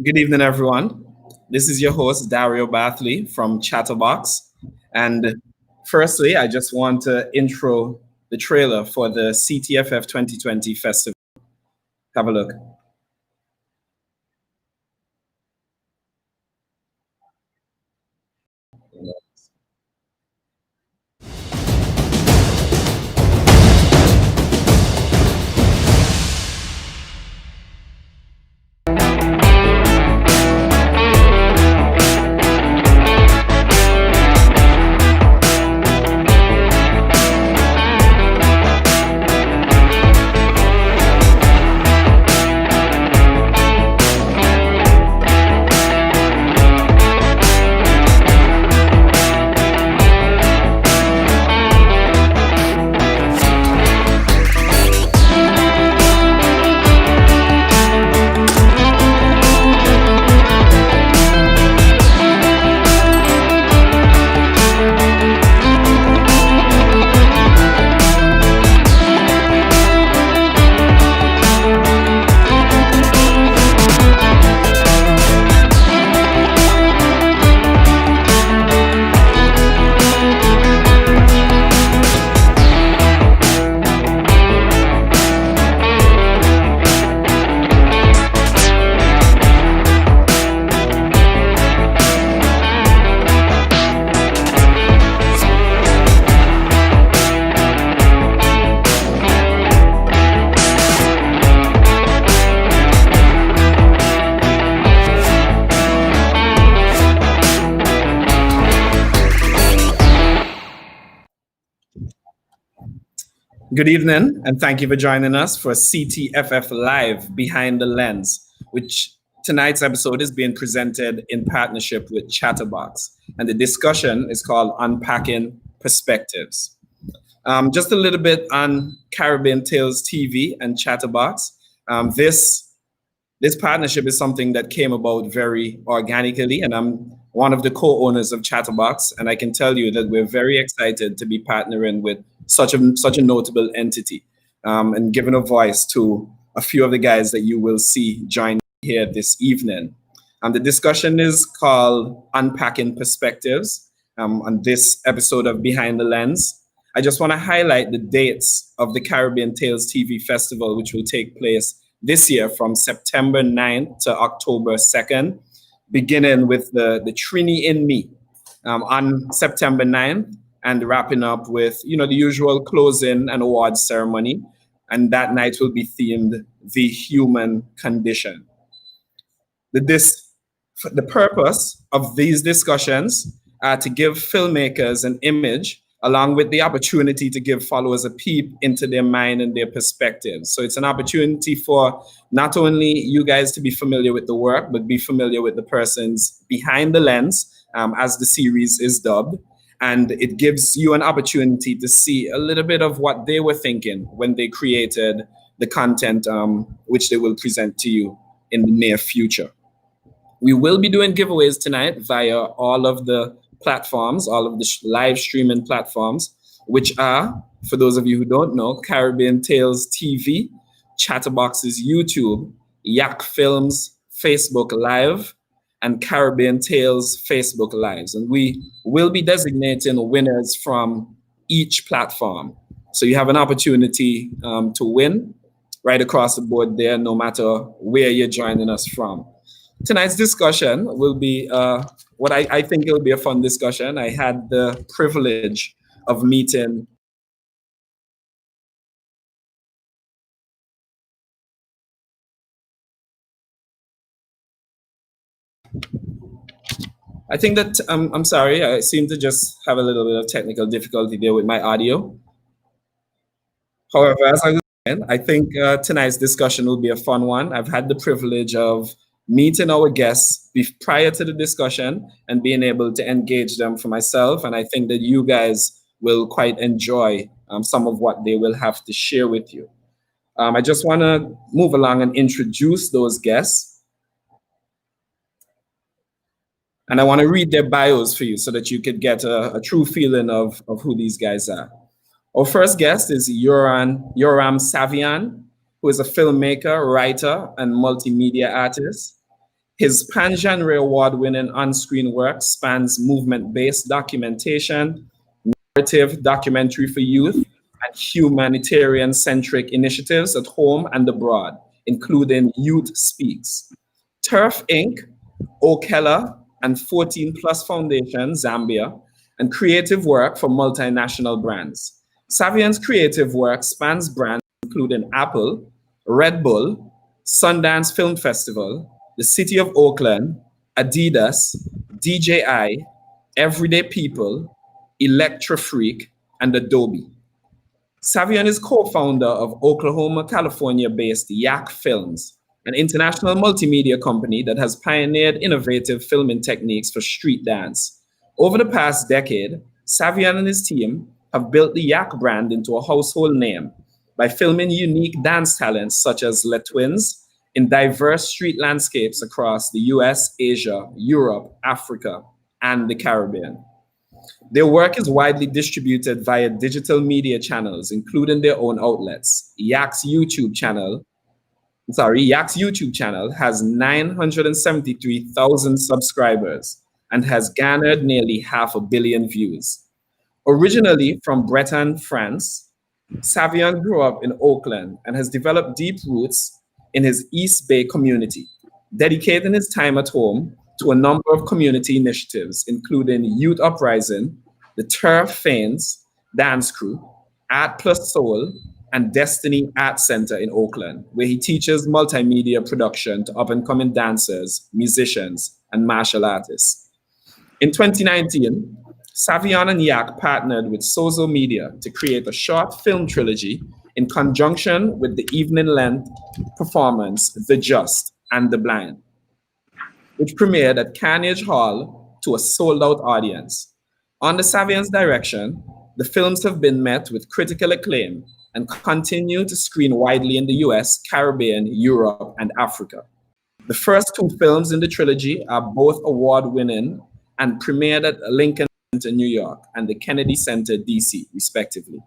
Good evening, everyone. This is your host, Dario Bathley from Chatterbox. And firstly, I just want to intro the trailer for the Ctff 2020 festival. Have a look. Good evening, and thank you for joining us for CTFF Live Behind the Lens, which tonight's episode is being presented in partnership with Chatterbox. And the discussion is called Unpacking Perspectives. Just a little bit on Caribbean Tales TV and Chatterbox. This partnership is something that came about very organically, and I'm one of the co-owners of Chatterbox, and I can tell you that we're very excited to be partnering with such a notable entity, and giving a voice to a few of the guys that you will see join here this evening. The discussion is called Unpacking Perspectives on this episode of Behind the Lens. I just want to highlight the dates of the Caribbean Tales TV Festival, which will take place this year from September 9th to October 2nd, beginning with the Trini in Me on September 9th and wrapping up with, the usual closing and awards ceremony. And that night will be themed The Human Condition. The purpose of these discussions are to give filmmakers an image along with the opportunity to give followers a peep into their mind and their perspectives. So it's an opportunity for not only you guys to be familiar with the work, but be familiar with the persons behind the lens, as the series is dubbed. And it gives you an opportunity to see a little bit of what they were thinking when they created the content, which they will present to you in the near future. We will be doing giveaways tonight via all of the platforms, all of the live streaming platforms, which are, for those of you who don't know, Caribbean Tales TV, Chatterbox's YouTube, Yak Films Facebook Live, and Caribbean Tales Facebook Lives. And we will be designating winners from each platform. So you have an opportunity to win right across the board there, no matter where you're joining us from. Tonight's discussion will be what I think it will be a fun discussion. I had the privilege of meeting I think that I'm sorry, I seem to just have a little bit of technical difficulty there with my audio. However, as I was saying, I think tonight's discussion will be a fun one. I've had the privilege of meeting our guests prior to the discussion and being able to engage them for myself. And I think that you guys will quite enjoy some of what they will have to share with you. I just want to move along and introduce those guests. And I want to read their bios for you so that you could get a true feeling of who these guys are. Our first guest is Yoram Savian, who is a filmmaker, writer, and multimedia artist. His pan-genre award-winning on-screen work spans movement-based documentation, narrative documentary for youth, and humanitarian-centric initiatives at home and abroad, including Youth Speaks. Turf Inc., O'Keller, and 14 Plus Foundation, Zambia, and creative work for multinational brands. Savian's creative work spans brands including Apple, Red Bull, Sundance Film Festival, the City of Oakland, Adidas, DJI, Everyday People, Electra Freak, and Adobe. Savian is co-founder of Oklahoma, California-based Yak Films, an international multimedia company that has pioneered innovative filming techniques for street dance. Over the past decade, Savian and his team have built the Yak brand into a household name by filming unique dance talents such as Le Twins in diverse street landscapes across the US, Asia, Europe, Africa, and the Caribbean. Their work is widely distributed via digital media channels, including their own outlets. Yak's YouTube channel has 973,000 subscribers and has garnered nearly 500 million views. Originally from Breton, France, Savian grew up in Oakland and has developed deep roots in his East Bay community, dedicating his time at home to a number of community initiatives, including Youth Uprising, the Turf Fanes Dance Crew, Art Plus Soul, and Destiny Art Center in Oakland, where he teaches multimedia production to up-and-coming dancers, musicians, and martial artists. In 2019, Savian and Yak partnered with Sozo Media to create a short film trilogy in conjunction with the evening-length performance The Just and the Blind, which premiered at Carnegie Hall to a sold-out audience. Under Savian's direction, the films have been met with critical acclaim and continue to screen widely in the US, Caribbean, Europe, and Africa. The first two films in the trilogy are both award-winning and premiered at Lincoln Center, New York, and the Kennedy Center, DC, respectively.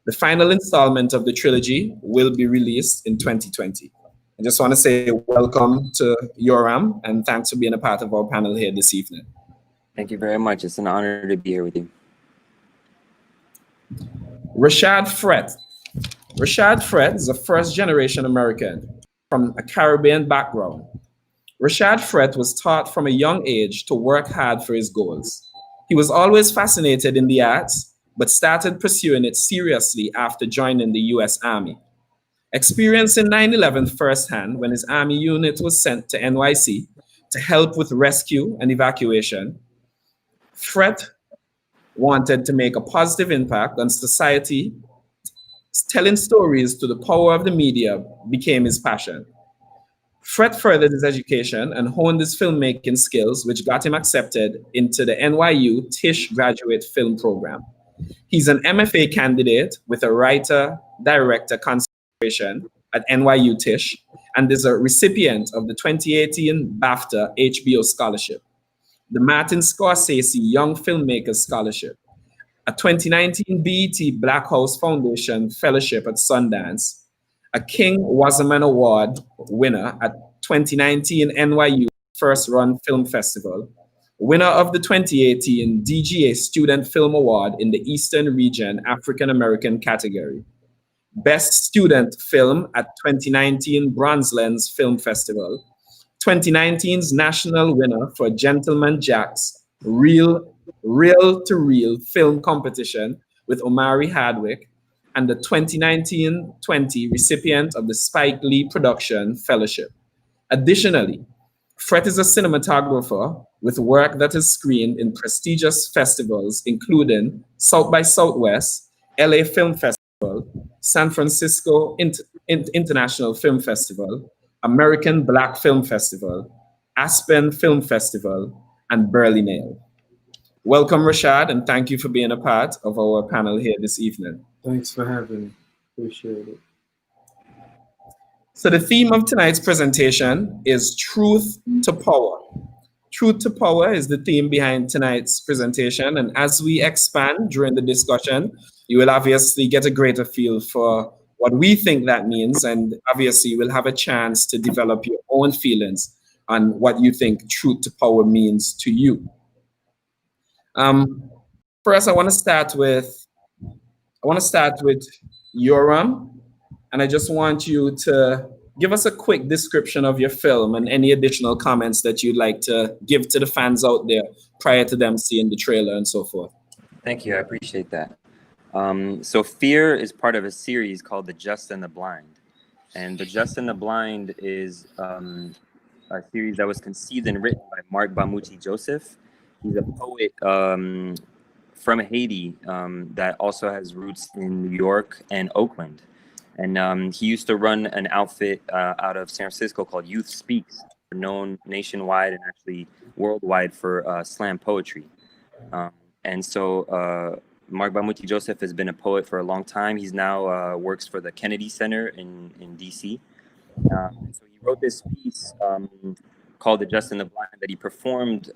The final installment of the trilogy will be released in 2020. I just want to say welcome to Yoram, and thanks for being a part of our panel here this evening. Thank you very much. It's an honor to be here with you. Rashad Fret. Rashad Fret is a first-generation American from a Caribbean background. Rashad Fret was taught from a young age to work hard for his goals. He was always fascinated in the arts, but started pursuing it seriously after joining the US Army. Experiencing 9/11 firsthand when his Army unit was sent to NYC to help with rescue and evacuation, Fret wanted to make a positive impact on society. Telling stories to the power of the media became his passion. Fret furthered his education and honed his filmmaking skills, which got him accepted into the NYU Tisch Graduate Film Program. He's an MFA candidate with a writer-director concentration at NYU Tisch and is a recipient of the 2018 BAFTA HBO Scholarship, the Martin Scorsese Young Filmmakers Scholarship, a 2019 BET Black House Foundation Fellowship at Sundance, a King Wasserman Award winner at 2019 NYU First Run Film Festival, winner of the 2018 DGA Student Film Award in the Eastern Region African American category, Best Student Film at 2019 Bronze Lens Film Festival, 2019's national winner for Gentleman Jack's Reel-to-Reel Film Competition with Omari Hardwick, and the 2019-20 recipient of the Spike Lee Production Fellowship. Additionally, Fret is a cinematographer with work that is screened in prestigious festivals, including South by Southwest, LA Film Festival, San Francisco International Film Festival, American Black Film Festival, Aspen Film Festival, and Berlinale. Welcome, Rashad, and thank you for being a part of our panel here this evening. Thanks for having me. Appreciate it. So the theme of tonight's presentation is Truth to Power. Truth to Power is the theme behind tonight's presentation, and as we expand during the discussion, you will obviously get a greater feel for what we think that means, and obviously you will have a chance to develop your own feelings on what you think truth to power means to you. First, I want to start with Yoram, and I just want you to give us a quick description of your film and any additional comments that you'd like to give to the fans out there prior to them seeing the trailer and so forth. Thank you. I appreciate that. So Fear is part of a series called The Just and the Blind. And The Just and the Blind is a series that was conceived and written by Mark Bamuti Joseph. He's a poet from Haiti that also has roots in New York and Oakland. And he used to run an outfit out of San Francisco called Youth Speaks, known nationwide and actually worldwide for slam poetry. And so Mark Bamuti Joseph has been a poet for a long time. He's now works for the Kennedy Center in DC. So he wrote this piece called The Just and the Blind that he performed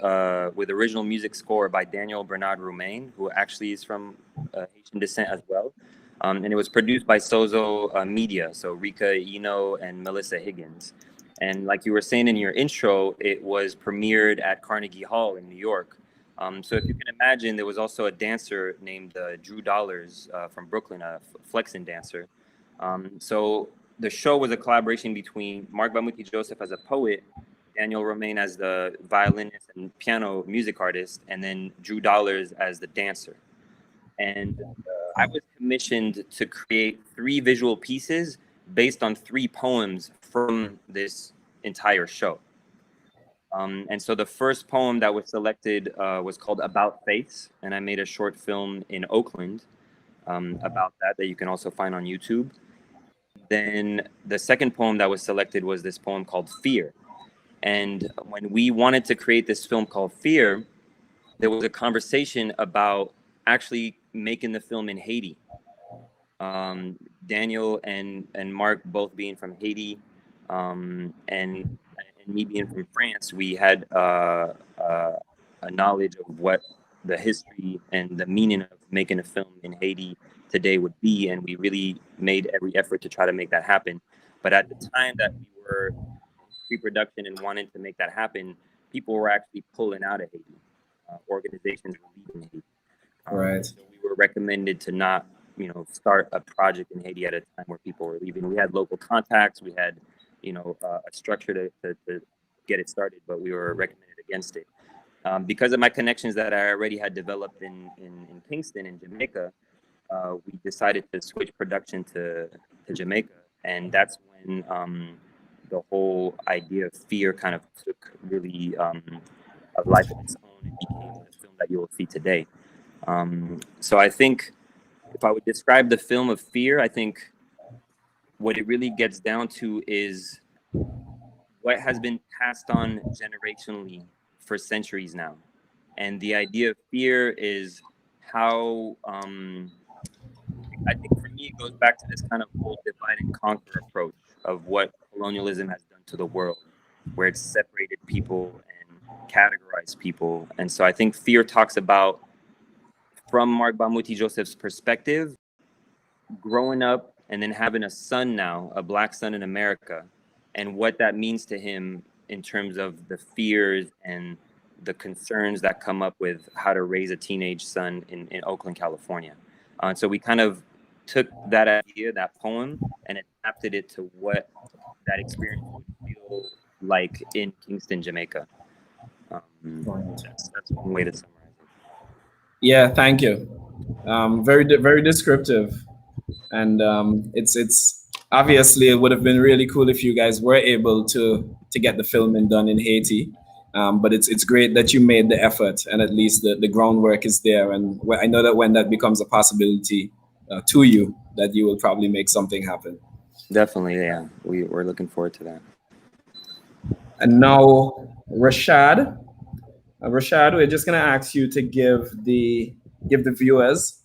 with original music score by Daniel Bernard Roumain, who actually is from Haitian descent as well. And it was produced by Sozo Media, so Rika Eno and Melissa Higgins. And like you were saying in your intro, it was premiered at Carnegie Hall in New York. So if you can imagine, there was also a dancer named Drew Dollars from Brooklyn, a flexing dancer. So the show was a collaboration between Mark Bamuti Joseph as a poet, Daniel Romain as the violinist and piano music artist, and then Drew Dollars as the dancer. And I was commissioned to create 3 visual pieces based on 3 poems from this entire show. And so the first poem that was selected was called About Face, and I made a short film in Oakland about that you can also find on YouTube. Then the second poem that was selected was this poem called Fear. And when we wanted to create this film called Fear, there was a conversation about actually making the film in Haiti. Daniel and Mark both being from Haiti, and me being from France, we had a knowledge of what the history and the meaning of making a film in Haiti today would be, and we really made every effort to try to make that happen. But at the time that we were in pre-production and wanting to make that happen, people were actually pulling out of Haiti. Organizations were leaving Haiti. Right. So we were recommended to not, start a project in Haiti at a time where people were leaving. We had local contacts, we had, a structure to get it started, but we were recommended against it. Because of my connections that I already had developed in Kingston, in Jamaica, we decided to switch production to Jamaica. And that's when the whole idea of Fear kind of took really a life of its own and became the film that you will see today. So I think if I would describe the film of Fear, I think what it really gets down to is what has been passed on generationally for centuries now. And the idea of fear is how, I think for me, it goes back to this kind of whole divide and conquer approach of what colonialism has done to the world, where it's separated people and categorized people. And so I think Fear talks about, from Mark Bamuti Joseph's perspective, growing up and then having a son now, a Black son in America, and what that means to him in terms of the fears and the concerns that come up with how to raise a teenage son in Oakland, California. So we kind of took that idea, that poem, and adapted it to what that experience would feel like in Kingston, Jamaica. That's one way to summarize it. Yeah, thank you. Very descriptive, and it's obviously it would have been really cool if you guys were able to get the filming done in Haiti. But it's great that you made the effort, and at least the groundwork is there. And I know that when that becomes a possibility to you, that you will probably make something happen. Definitely, yeah. We're looking forward to that. And now, Rashad, we're just gonna ask you to give the viewers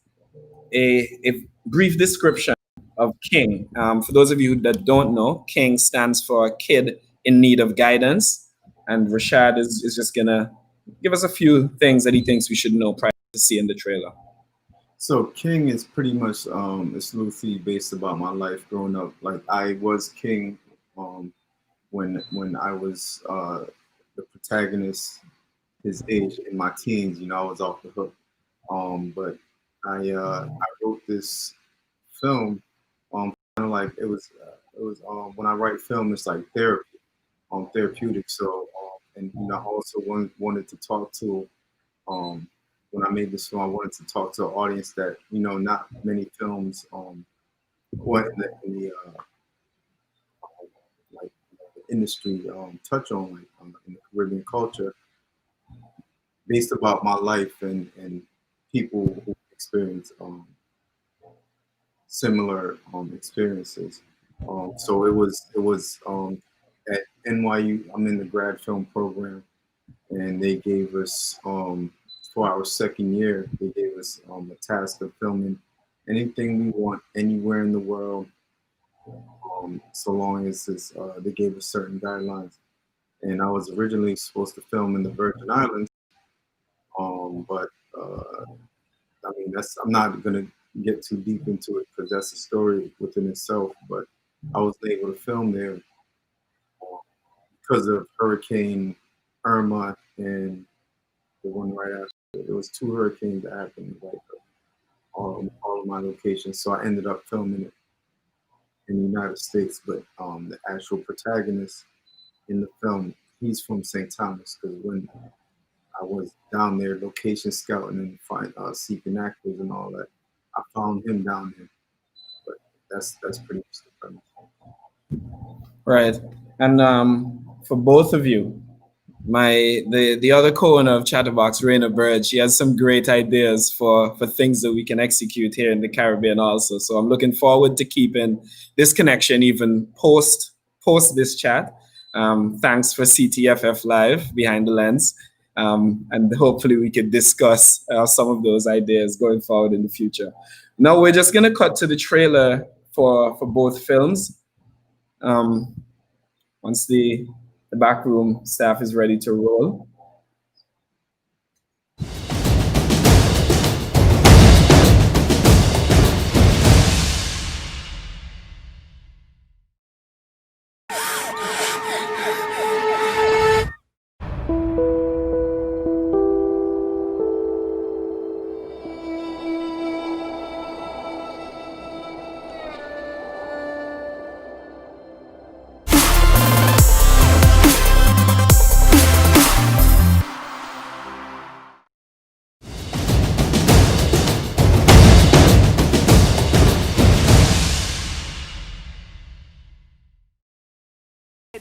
a brief description of King. For those of you that don't know, King stands for Kid in Need of Guidance. And Rashad is just gonna give us a few things that he thinks we should know prior to seeing the trailer. So King is pretty much it's loosely based about my life growing up. Like I was king when when I was the protagonist, his age in my teens, I was off the hook. But I wrote this film, kind of like it was when I write film, it's like therapy, therapeutic. So and I also wanted to talk to when I made this film, I wanted to talk to an audience that not many films what in the like the industry touch on, like in the Caribbean culture, based about my life and people who experience similar experiences. So it was at NYU. I'm in the grad film program, and they gave us for our second year. They gave us a task of filming anything we want anywhere in the world, so long as they gave us certain guidelines. And I was originally supposed to film in the Virgin Islands, but I mean I'm not gonna get too deep into it because that's a story within itself. But I was able to film there because of Hurricane Irma and the one right after. There was 2 hurricanes that happened, like all of my locations. So I ended up filming it in the United States. But the actual protagonist in the film, he's from St. Thomas, because when I was down there location scouting and seeking actors and all that, I found him down there. But that's pretty much the premise. Right. And for both of you, the other co-owner of Chatterbox, Raina Bird, she has some great ideas for things that we can execute here in the Caribbean also. So I'm looking forward to keeping this connection even post this chat. Thanks for Ctff Live, Behind the Lens. And hopefully we could discuss some of those ideas going forward in the future. Now we're just going to cut to the trailer for both films. Once the backroom staff is ready to roll.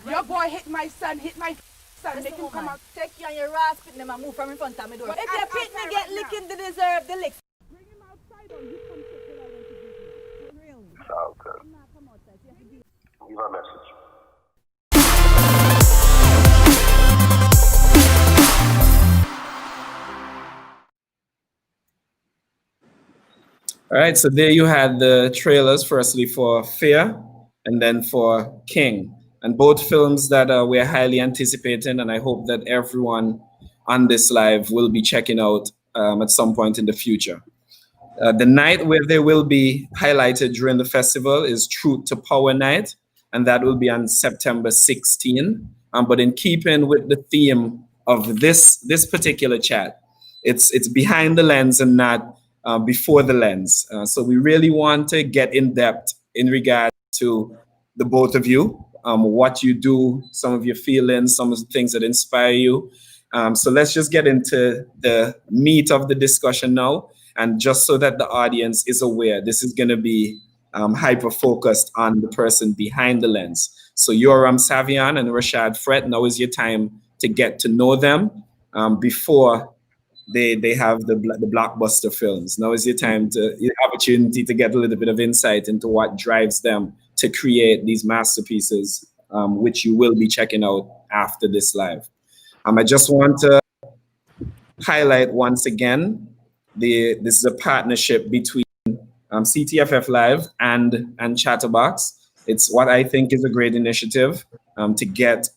Your boy hit my son, make him come out. Take you on your ass, put them and move from in front of me door. But If you pit me get licking to deserve the licks. Bring him outside or you come check what I want to do. For real. Sounds good. Leave a message. All right, so there you had the trailers, firstly for Fear and then for King. And both films that we're highly anticipating, and I hope that everyone on this live will be checking out at some point in the future. The night where they will be highlighted during the festival is Truth to Power Night, and that will be on September 16. But in keeping with the theme of this particular chat, it's behind the lens and not before the lens. So we really want to get in depth in regard to the both of you, what you do, some of your feelings, some of the things that inspire you. So let's just get into the meat of the discussion now. And just so that the audience is aware, this is going to be hyper-focused on the person behind the lens. So Yoram, Savian, and Rashad Fret, now is your time to get to know them before they have the blockbuster films. Now is your time your opportunity to get a little bit of insight into what drives them to create these masterpieces, which you will be checking out after this live. I just want to highlight once again, this is a partnership between Ctff Live and Chatterbox. It's what I think is a great initiative to get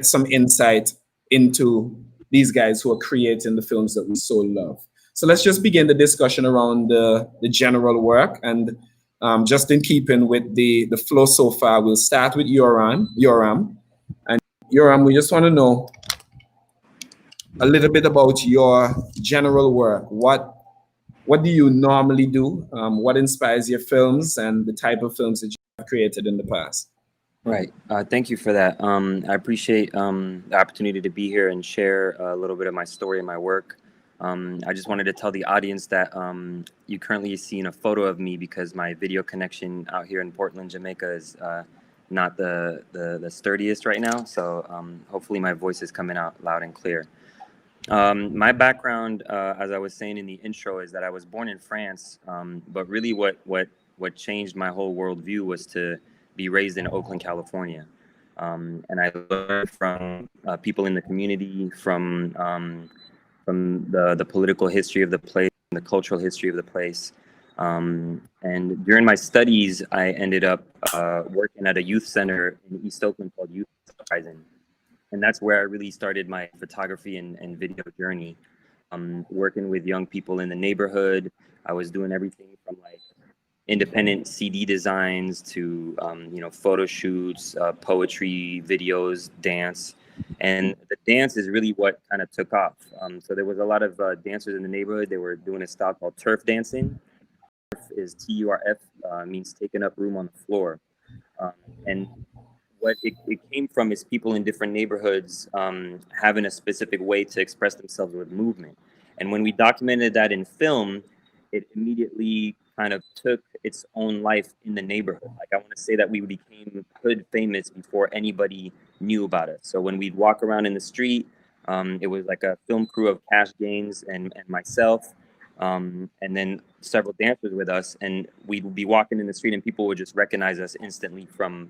some insight into these guys who are creating the films that we so love. So let's just begin the discussion around the general work. And just in keeping with the flow so far, we'll start with Yoram. And Yoram, we just want to know a little bit about your general work. What do you normally do? What inspires your films and the type of films that you have created in the past? Right. Thank you for that. I appreciate the opportunity to be here and share a little bit of my story and my work. I just wanted to tell the audience that you currently seeing a photo of me because my video connection out here in Portland, Jamaica is not the sturdiest right now. So hopefully my voice is coming out loud and clear. My background, as I was saying in the intro, is that I was born in France, but really what changed my whole worldview was to be raised in Oakland, California. And I learned from people in the community, from the political history of the place, the cultural history of the place. And during my studies, I ended up working at a youth center in East Oakland called Youth Rising. And that's where I really started my photography and video journey. Working with young people in the neighborhood. I was doing everything from like independent CD designs to photo shoots, poetry, videos, dance. And the dance is really what kind of took off. So there was a lot of dancers in the neighborhood. They were doing a style called turf dancing. Turf is TURF, means taking up room on the floor. And what it came from is people in different neighborhoods having a specific way to express themselves with movement. And when we documented that in film, it immediately kind of took its own life in the neighborhood. Like I want to say that we became hood famous before anybody knew about us. So when we'd walk around in the street, it was like a film crew of Cash Gaines and myself, and then several dancers with us, and we'd be walking in the street and people would just recognize us instantly from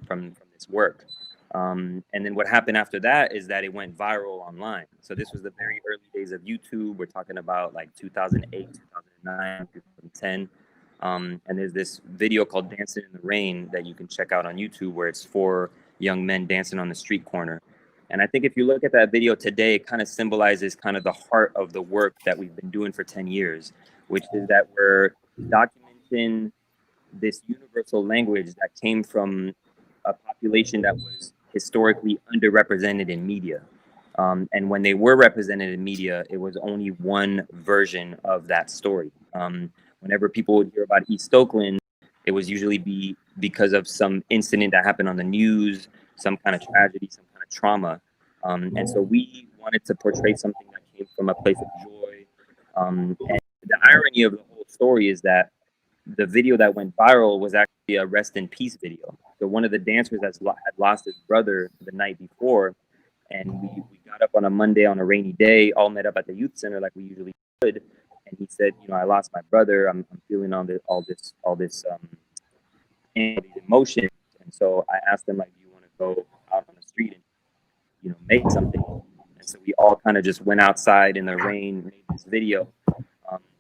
this work. And then what happened after that is that it went viral online. So this was the very early days of YouTube. We're talking about like 2008, 2009, 2010. And there's this video called Dancing in the Rain that you can check out on YouTube where it's 4 young men dancing on the street corner. And I think if you look at that video today, it kind of symbolizes kind of the heart of the work that we've been doing for 10 years, which is that we're documenting this universal language that came from a population that was historically underrepresented in media. And when they were represented in media, it was only one version of that story. Whenever people would hear about East Oakland, it was usually because of some incident that happened on the news, some kind of tragedy, some kind of trauma. And so we wanted to portray something that came from a place of joy. And the irony of the whole story is that the video that went viral was actually a rest in peace video. So one of the dancers had lost his brother the night before, and we got up on a Monday on a rainy day, all met up at the youth center like we usually would. And he said, I lost my brother. I'm feeling all this emotion. And so I asked him, like, do you want to go out on the street and, make something? And so we all kind of just went outside in the rain, made this video.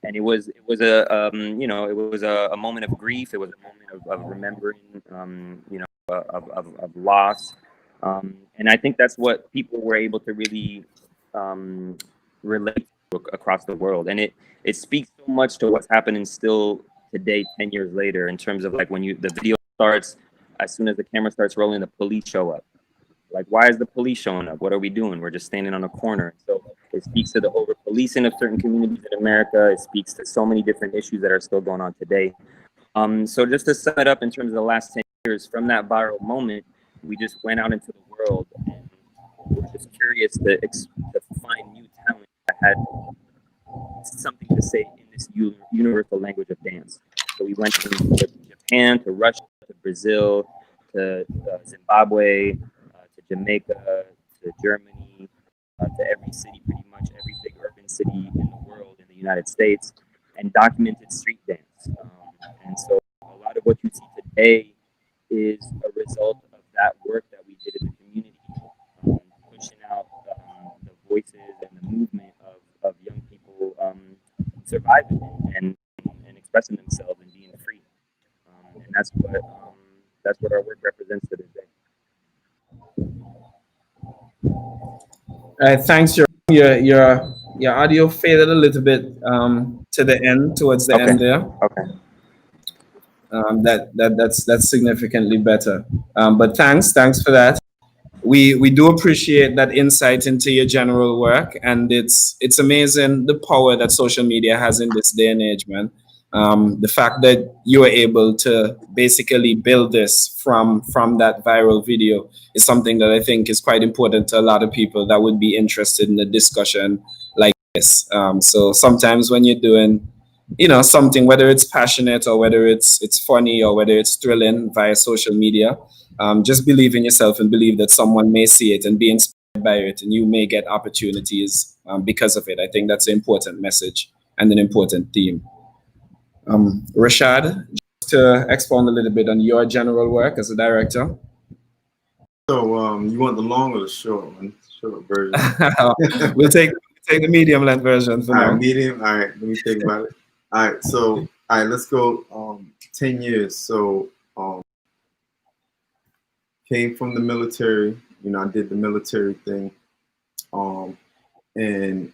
And it was a moment of grief. It was a moment of remembering, of loss. And I think that's what people were able to really relate to across the world. And it speaks so much to what's happening still today, 10 years later, in terms of like when the video starts, as soon as the camera starts rolling, the police show up. Like, why is the police showing up? What are we doing? We're just standing on a corner. So it speaks to the over-policing of certain communities in America. It speaks to so many different issues that are still going on today. So just to sum it up in terms of the last 10 years, from that viral moment, we just went out into the world and were just curious to find new talent that had something to say in this universal language of dance. So we went from Japan to Russia to Brazil to Zimbabwe, to Jamaica, to Germany, to every city, pretty much every big urban city in the world, in the United States, and documented street dance. And so a lot of what you see today is a result of that work that we did in the community, pushing out the voices and the movement of young people surviving and expressing themselves and being free. And that's what our work represents to this day. Thanks, your audio faded a little bit to the end, towards the end there. Okay. That's significantly better. But thanks for that. We do appreciate that insight into your general work, and it's amazing the power that social media has in this day and age, man. The fact that you were able to basically build this from that viral video is something that I think is quite important to a lot of people that would be interested in a discussion like this. So sometimes when you're doing, something, whether it's passionate or whether it's funny or whether it's thrilling via social media, just believe in yourself and believe that someone may see it and be inspired by it, and you may get opportunities because of it. I think that's an important message and an important theme. Rashad, just to expound a little bit on your general work as a director. So you want the long or the short one? Short version. We'll take the medium length version for All now. right, medium. All right, let me think about it. All right, so let's go 10 years. So came from the military. I did the military thing. And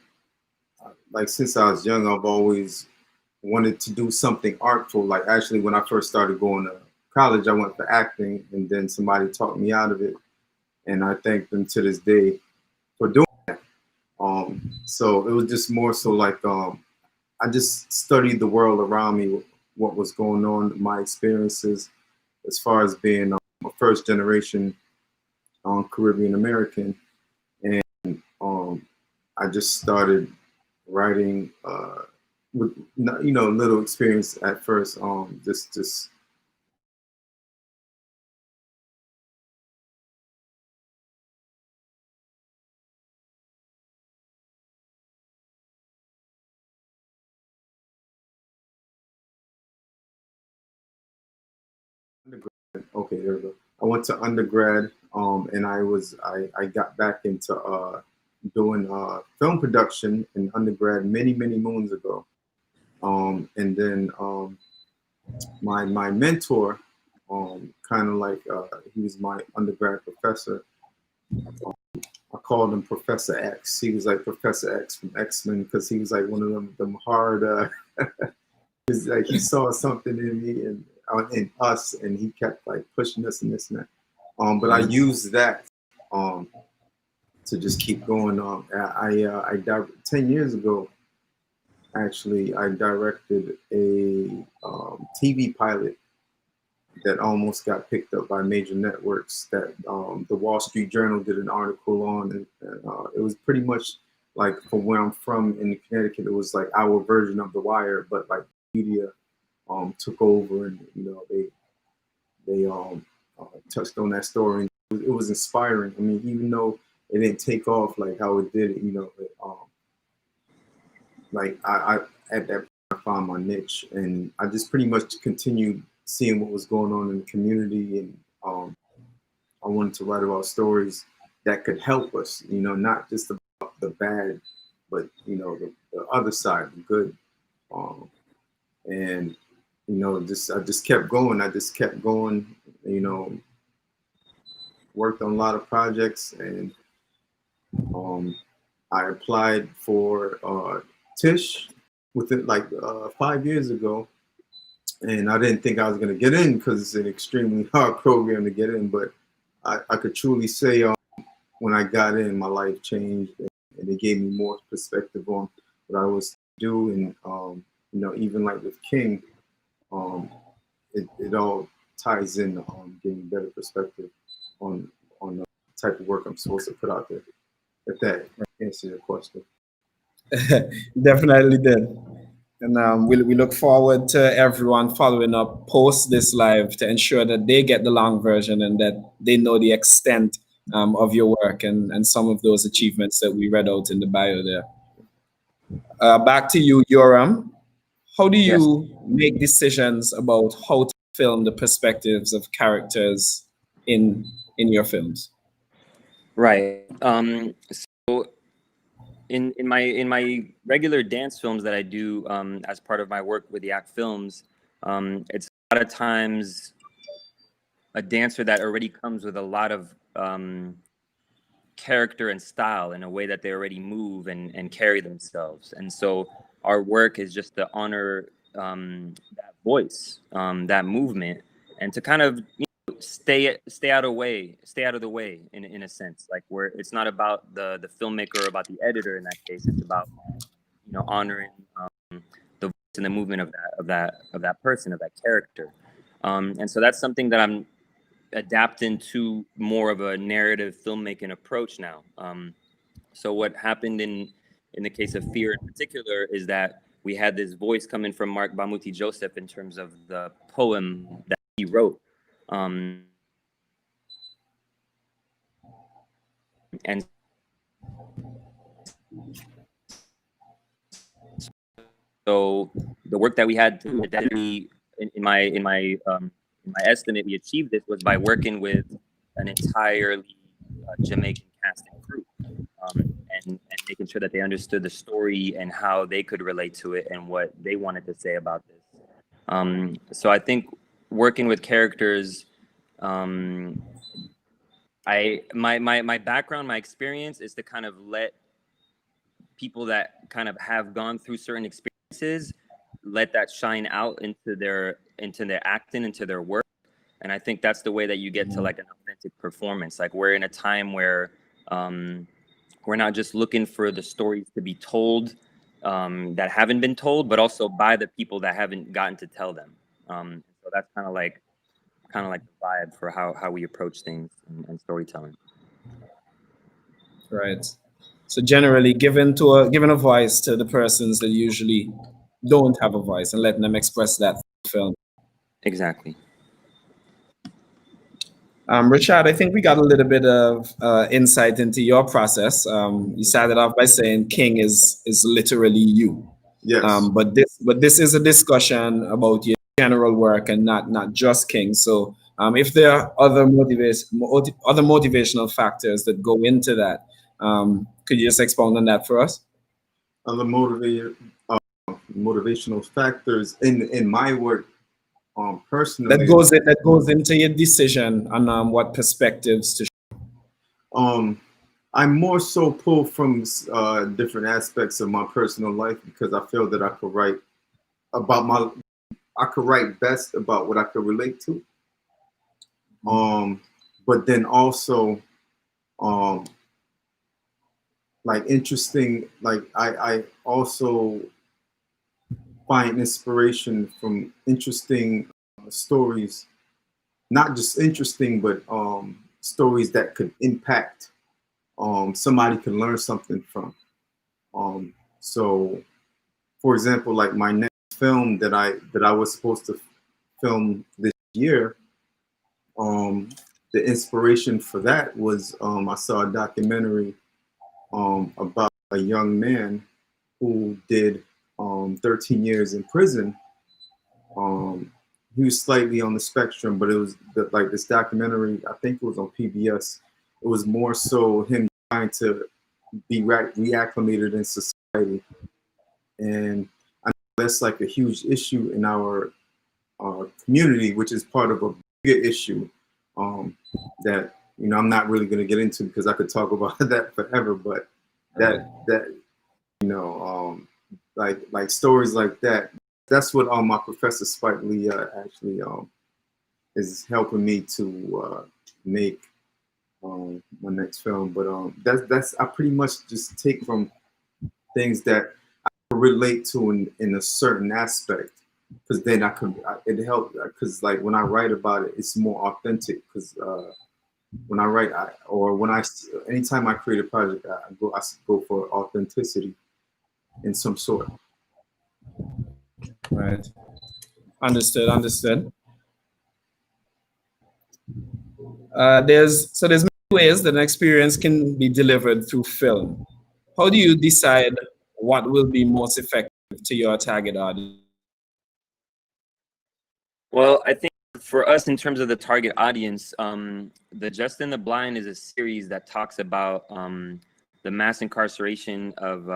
like since I was young, I've always wanted to do something artful. Like actually, when I first started going to college, I went for acting, and then somebody talked me out of it, and I thank them to this day for doing that. So it was just more so like I just studied the world around me, what was going on, my experiences, as far as being a first generation Caribbean American, and I just started writing with little experience at first, just okay, there we go. I went to undergrad, and I got back into doing film production in undergrad many moons ago. And then my mentor, kind of like he was my undergrad professor. I called him Professor X. He was like Professor X from X-Men because he was like one of them hard. Like he saw something in me and in us, and he kept like pushing us and this and that. But I used that to just keep going on. 10 years ago, actually, I directed a TV pilot that almost got picked up by major networks that the Wall Street Journal did an article on. And it was pretty much like, from where I'm from in Connecticut, it was like our version of The Wire, but like media took over, and they touched on that story. It was inspiring. I mean, even though it didn't take off like how it did, like I at that point I found my niche, and I just pretty much continued seeing what was going on in the community, and I wanted to write about stories that could help us, not just about the bad, but the other side, the good, and I just kept going. I just kept going, worked on a lot of projects, and I applied for Tisch within like 5 years ago, and I didn't think I was going to get in because it's an extremely hard program to get in, but I could truly say when I got in, my life changed, and it gave me more perspective on what I was doing. Even like with King, it all ties in getting better perspective on the type of work I'm supposed to put out there. If that answers your question. Definitely did. And we look forward to everyone following up post this live to ensure that they get the long version and that they know the extent of your work and some of those achievements that we read out in the bio there. Back to you, Yoram. How do you make decisions about how to film the perspectives of characters in your films? Right. So in my regular dance films that I do as part of my work with the Act Films, it's a lot of times a dancer that already comes with a lot of character and style in a way that they already move and carry themselves. And so our work is just to honor that voice, that movement, and to kind of stay out of the way in a sense, like where it's not about the filmmaker or about the editor in that case. It's about honoring the voice and the movement of that person, of that character. And so that's something that I'm adapting to more of a narrative filmmaking approach now. So what happened in the case of Fear in particular is that we had this voice coming from Mark Bamuthi Joseph in terms of the poem that he wrote. And so the work that we had to definitely, in my estimate, we achieved this was by working with an entirely Jamaican cast and crew, and making sure that they understood the story and how they could relate to it and what they wanted to say about this. So I think working with characters, my background, my experience is to kind of let people that kind of have gone through certain experiences, let that shine out into their acting, into their work. And I think that's the way that you get to like an authentic performance. Like we're in a time where we're not just looking for the stories to be told that haven't been told, but also by the people that haven't gotten to tell them. So that's kind of like the vibe for how we approach things and storytelling. Right. So generally giving a voice to the persons that usually don't have a voice and letting them express that film. Exactly. Richard, I think we got a little bit of insight into your process. You started off by saying King is literally you. Yes. But this is a discussion about your general work and not just King. So if there are other motivational factors that go into that, could you just expound on that for us? Other motivational factors in my work, personally, that goes into your decision on what perspectives to show. I'm more so pulled from different aspects of my personal life because I feel that I could write best about what I could relate to. But then also like interesting, like I also find inspiration from interesting stories, not just interesting, but stories that could impact somebody can learn something from. So for example, like my next film that I was supposed to film this year, the inspiration for that was I saw a documentary about a young man who did 13 years in prison. He was slightly on the spectrum, but it was like this documentary, I think it was on PBS. It was more so him trying to be reacclimated in society. And I know that's like a huge issue in our community, which is part of a bigger issue that, I'm not really going to get into because I could talk about that forever, but that like stories like that, that's what my professor Spike Lee actually is helping me to make my next film. But that's I pretty much just take from things that I can relate to in a certain aspect, because then it helps, because like when I write about it, it's more authentic. Because when I write, anytime I create a project, I go for authenticity in some sort. Right. Understood. There's many ways that an experience can be delivered through film. How do you decide what will be most effective to your target audience? Well, I think for us, in terms of the target audience, the Just in the Blind is a series that talks about the mass incarceration of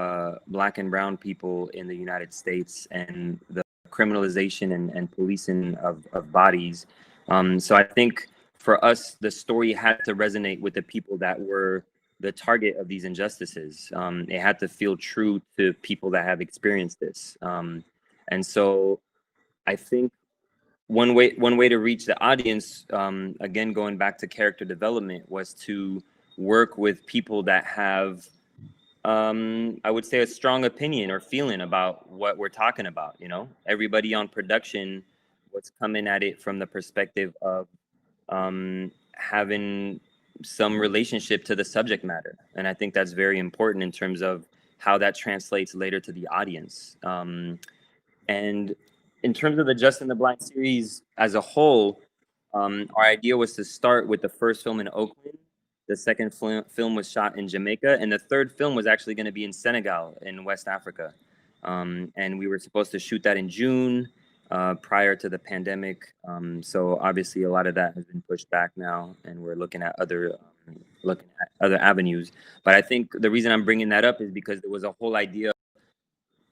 Black and brown people in the United States and the criminalization and policing of bodies. So I think for us, the story had to resonate with the people that were the target of these injustices. It had to feel true to people that have experienced this. And so I think one way to reach the audience, again, going back to character development, was to work with people that have, I would say, a strong opinion or feeling about what we're talking about. You know, everybody on production was coming at it from the perspective of having some relationship to the subject matter, and I think that's very important in terms of how that translates later to the audience. And in terms of the Just in the Blind series as a whole, our idea was to start with the first film in Oakland. The second film was shot in Jamaica, and the third film was actually going to be in Senegal in West Africa. And we were supposed to shoot that in June, prior to the pandemic. So obviously a lot of that has been pushed back now, and we're looking at other avenues. But I think the reason I'm bringing that up is because there was a whole idea of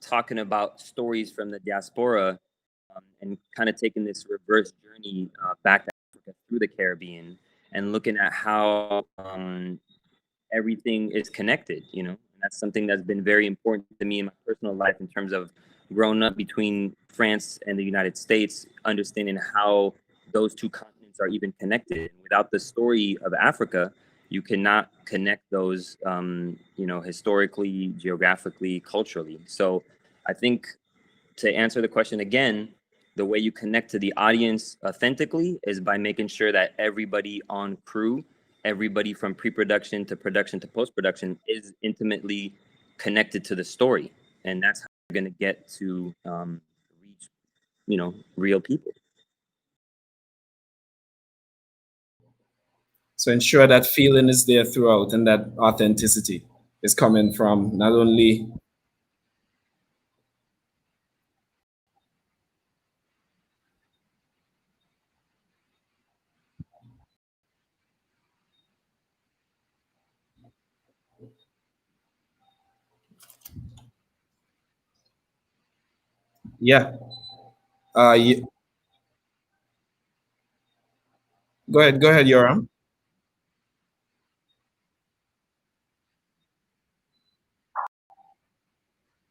talking about stories from the diaspora, and kind of taking this reverse journey back to Africa through the Caribbean, and looking at how everything is connected, you know. And that's something that's been very important to me in my personal life, in terms of growing up between France and the United States, understanding how those two continents are even connected. Without the story of Africa, you cannot connect those, you know, historically, geographically, culturally. So I think, to answer the question again, the way you connect to the audience authentically is by making sure that everybody on crew, everybody from pre-production to production to post-production, is intimately connected to the story. And that's how you're going to get to reach, you know, real people. So ensure that feeling is there throughout, and that authenticity is coming from not only yeah. Go ahead, Yoram.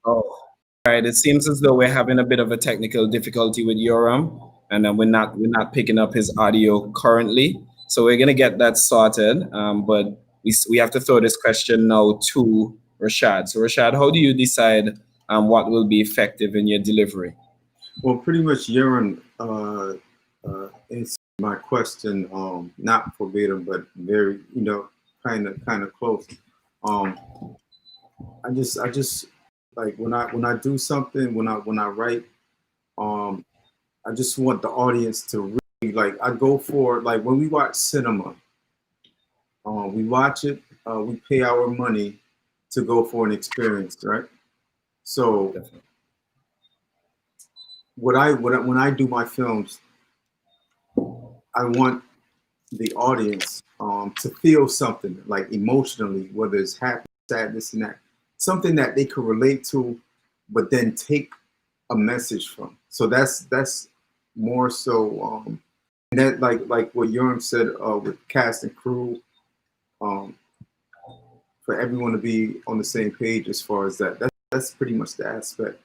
Oh, all right. It seems as though we're having a bit of a technical difficulty with Yoram, and we're not picking up his audio currently. So we're gonna get that sorted. But we have to throw this question now to Rashad. So Rashad, how do you decide what will be effective in your delivery? Well, pretty much Yuran answered my question, not verbatim, but very, you know, kind of close. I just like when I do something, when I write, I just want the audience to really, like, I go for, like, when we watch cinema, we watch it, we pay our money to go for an experience, right? So when I do my films, I want the audience to feel something, like, emotionally, whether it's happy, sadness, and that, something that they could relate to, but then take a message from. So that's more so, and that, like what Yoram said, with cast and crew, for everyone to be on the same page as far as that. That's pretty much the aspect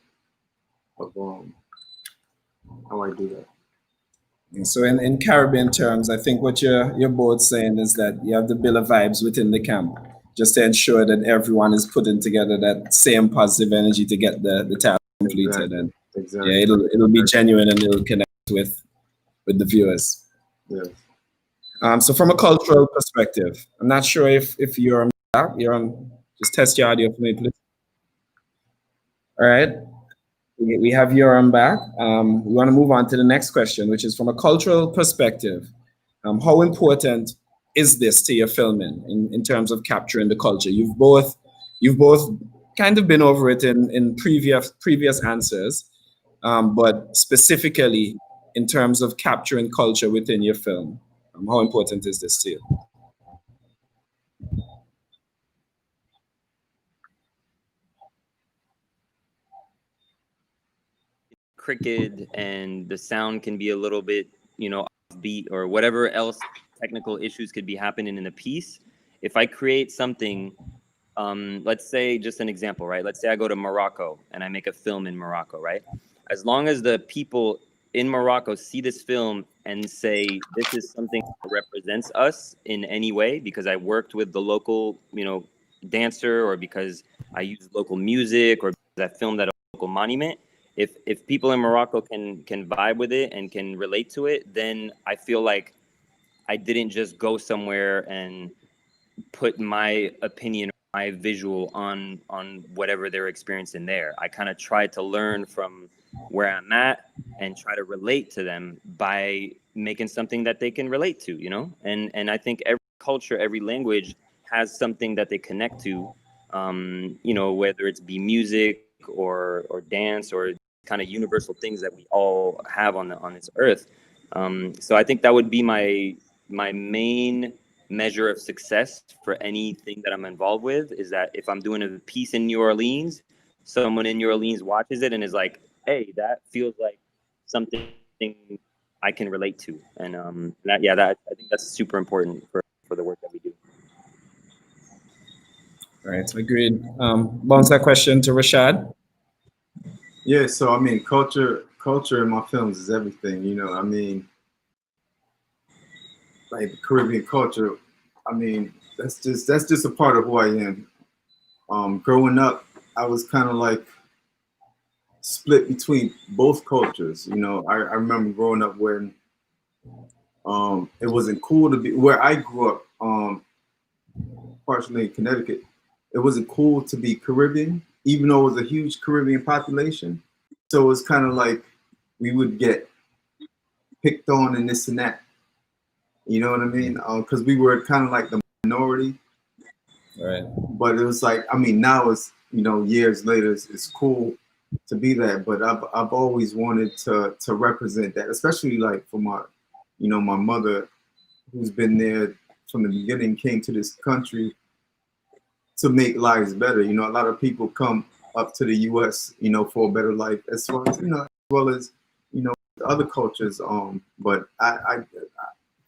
of how I do that. So in Caribbean terms, I think what you're both saying is that you have the bill of vibes within the camp, just to ensure that everyone is putting together that same positive energy to get the task completed. Exactly. And Exactly. yeah, it'll be genuine, and it'll connect with the viewers. Yes. So from a cultural perspective, I'm not sure if you're on. Just test your audio for me, please. All right. We have Yoram back. We want to move on to the next question, which is from a cultural perspective. How important is this to your filming in terms of capturing the culture? You've both kind of been over it in previous answers, but specifically in terms of capturing culture within your film. How important is this to you? Cricket, and the sound can be a little bit, you know, offbeat, or whatever else technical issues could be happening in a piece. If I create something, let's say, just an example, right? Let's say I go to Morocco and I make a film in Morocco, right? as long as the people in Morocco see this film and say this is something that represents us in any way, because I worked with the local, dancer, or because I use local music, or because I filmed at a local monument. If people in Morocco can vibe with it and can relate to it, then I feel like I didn't just go somewhere and put my opinion, my visual on whatever they're experiencing there. I kind of tried to learn from where I'm at and try to relate to them by making something that they can relate to, and I think every culture, every language has something that they connect to, whether it's be music or dance or kind of universal things that we all have on this earth. So I think that would be my main measure of success for anything that I'm involved with, is that if I'm doing a piece in New Orleans, someone in New Orleans watches it and is like, hey, that feels like something I can relate to. And I think that's super important for the work that we do. Right, agreed. Bounce that question to Rashad. Yeah, so I mean, culture in my films is everything. Like the Caribbean culture, that's just a part of who I am. Growing up, I was kind of like split between both cultures. I remember growing up when it wasn't cool to be where I grew up, partially in Connecticut. It wasn't cool to be Caribbean, even though it was a huge Caribbean population. So it was kind of like we would get picked on and this and that. You know what I mean? Because we were kind of like the minority. Right. But it was like, now it's, years later, it's cool to be that. But I've always wanted to represent that, especially like for my, my mother, who's been there from the beginning, came to this country to make lives better. A lot of people come up to the U.S., for a better life, as well as, other cultures. But I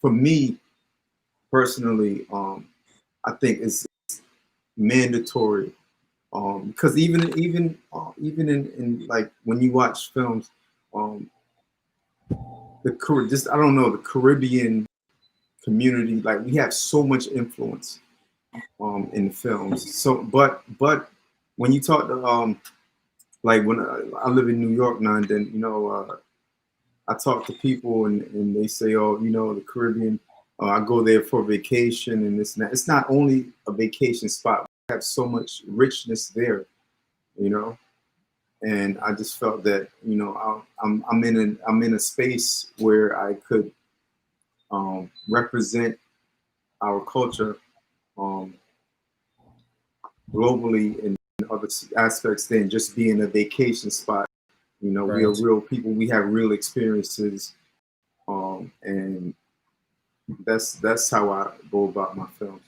for me personally, I think it's mandatory, because even in like when you watch films, the Caribbean community, like we have so much influence in films. So, but when you talk to like when I live in New York now and then, I talk to people and they say, oh, the Caribbean, I go there for vacation and this and that. It's not only a vacation spot. We have so much richness there, and I just felt that, I'm in a space where I could represent our culture globally in other aspects than just being a vacation spot. Right. We are real people. We have real experiences, and that's how I go about my films.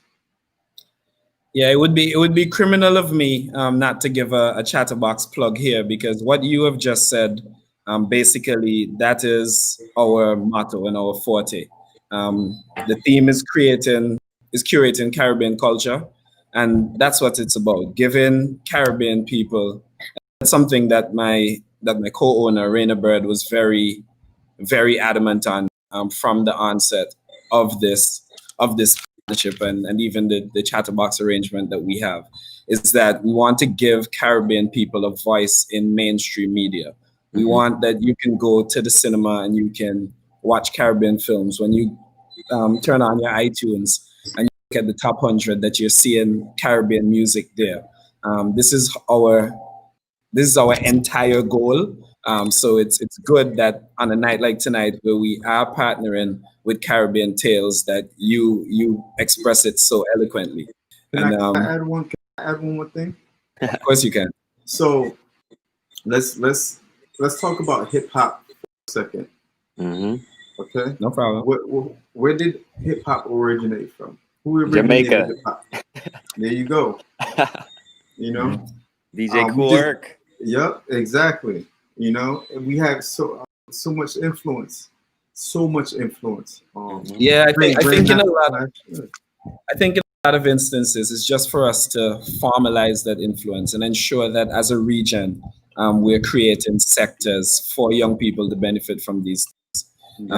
Yeah, it would be criminal of me not to give a Chatterbox plug here, because what you have just said, basically that is our motto and our forte. The theme is curating Caribbean culture, and that's what it's about, giving Caribbean people. That's something that my co-owner Raina Bird was very, very adamant on from the onset of this partnership and even the Chatterbox arrangement that we have, is that we want to give Caribbean people a voice in mainstream media. We want that you can go to the cinema and you can watch Caribbean films. When you turn on your iTunes and you look at the top 100, that you're seeing Caribbean music there. This is our entire goal. So it's good that on a night like tonight, where we are partnering with Caribbean Tales, that you express it so eloquently. Can I add one more thing? Of course you can. So let's talk about hip hop for a second. Okay. No problem. Where did hip hop originate from? Who originated Jamaica. hip hop? There you go. DJ Cool Herc. Yep, exactly. We have so much influence, Yeah, I think in a lot of instances, it's just for us to formalize that influence and ensure that as a region, we're creating sectors for young people to benefit from these things.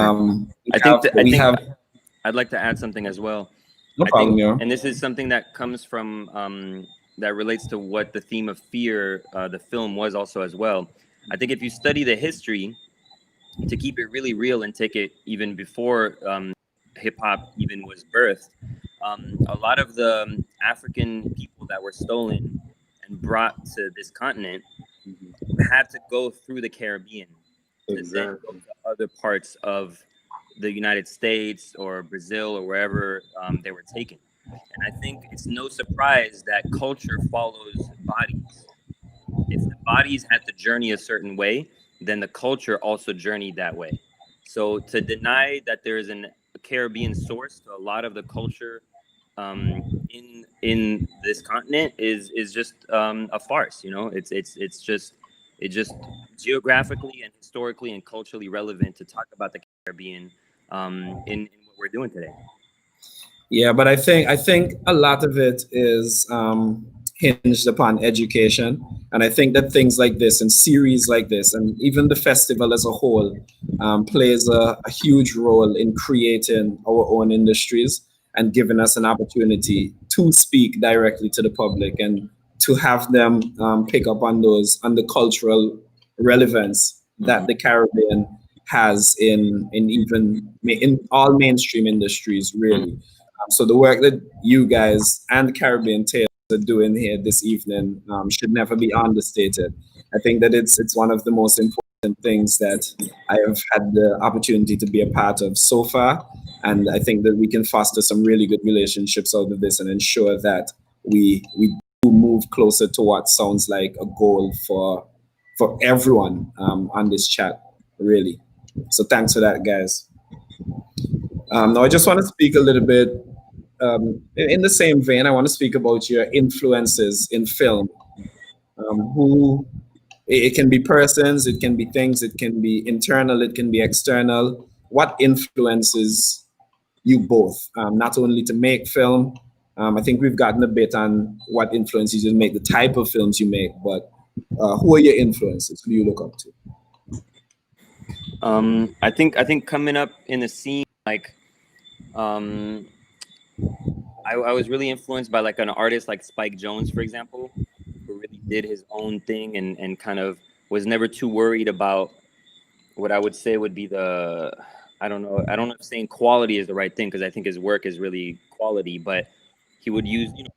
I'd like to add something as well. No problem, and this is something that comes from that relates to what the theme of fear, the film was also as well. I think if you study the history, to keep it really real and take it even before hip hop even was birthed, a lot of the African people that were stolen and brought to this continent had to go through the Caribbean to then go to other parts of the United States or Brazil or wherever they were taken. And I think it's no surprise that culture follows bodies. If the bodies had to journey a certain way, then the culture also journeyed that way. So to deny that there is a Caribbean source to a lot of the culture in this continent is just a farce. You know, it's just geographically and historically and culturally relevant to talk about the Caribbean in what we're doing today. Yeah, but I think a lot of it is hinged upon education, and I think that things like this and series like this, and even the festival as a whole, plays a huge role in creating our own industries and giving us an opportunity to speak directly to the public and to have them pick up on the cultural relevance that the Caribbean has in all mainstream industries, really. So the work that you guys and Caribbean Tales are doing here this evening should never be understated. I think that it's one of the most important things that I have had the opportunity to be a part of so far, and I think that we can foster some really good relationships out of this and ensure that we do move closer to what sounds like a goal for everyone on this chat, really. So thanks for that, guys. Now I just want to speak a little bit in the same vein. I want to speak about your influences in film. Who it can be persons, it can be things, it can be internal, it can be external. What influences you both, not only to make film? I think we've gotten a bit on what influences you to make the type of films you make, but who are your influences? Who do you look up to? I think coming up in the scene, like I was really influenced by like an artist like Spike Jonze, for example, who really did his own thing and kind of was never too worried about what I would say would be the, I don't know if saying quality is the right thing, because I think his work is really quality, but he would use, you know.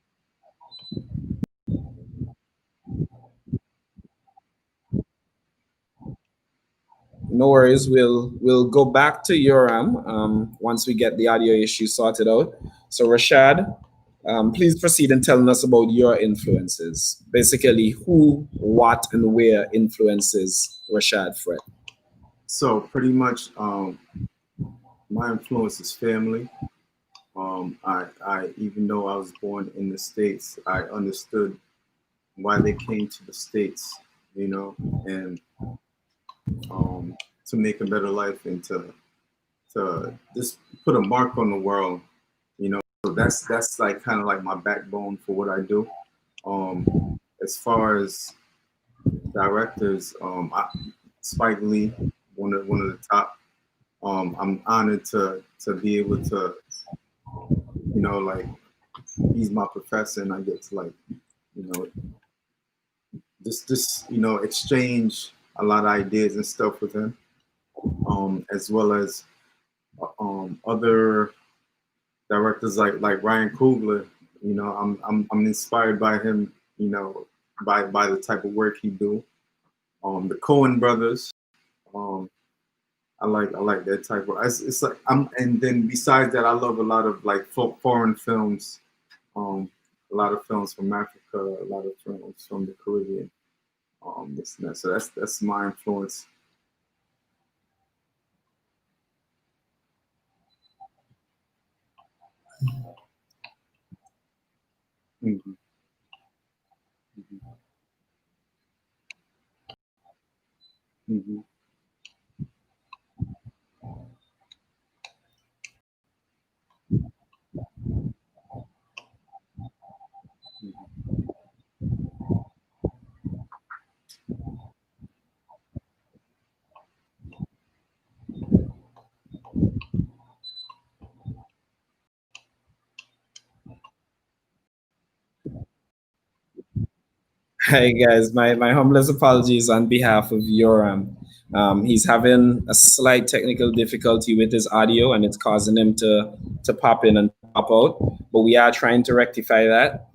No worries. We'll go back to Yoram once we get the audio issue sorted out. So Rashad, please proceed in telling us about your influences. Basically, who, what, and where influences Rashad Fred. So pretty much, my influence is family. I even though I was born in the States, I understood why they came to the States, you know, and to make a better life and to just put a mark on the world, you know. So that's like kind of like my backbone for what I do. As far as directors, Spike Lee, one of the top. I'm honored to be able to, you know, like, he's my professor, and I get to, like, you know, just you know, exchange a lot of ideas and stuff with him, as well as other directors like Ryan Coogler. You know, I'm inspired by him, you know, by the type of work he do. The Coen brothers, I like that type of. It's like and then besides that, I love a lot of like foreign films, a lot of films from Africa, a lot of films from the Caribbean, this and that. So that's my influence. Mm-hmm. Mm-hmm. Hi guys, my humblest apologies on behalf of Yoram. He's having a slight technical difficulty with his audio, and it's causing him to pop in and pop out. But we are trying to rectify that.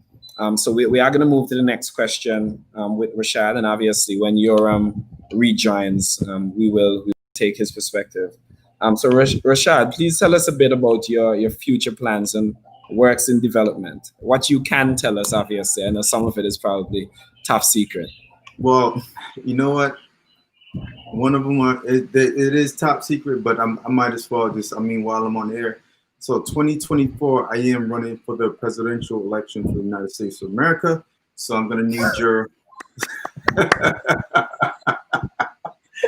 So we are going to move to the next question with Rashad, and obviously when Yoram rejoins, we will take his perspective. So Rashad, please tell us a bit about your future plans and works in development. What you can tell us, obviously. I know some of it is probably top secret. Well, you know what? One of them it is top secret, but I might as well just, while I'm on air. So 2024, I am running for the presidential election for the United States of America. So I'm going to need your.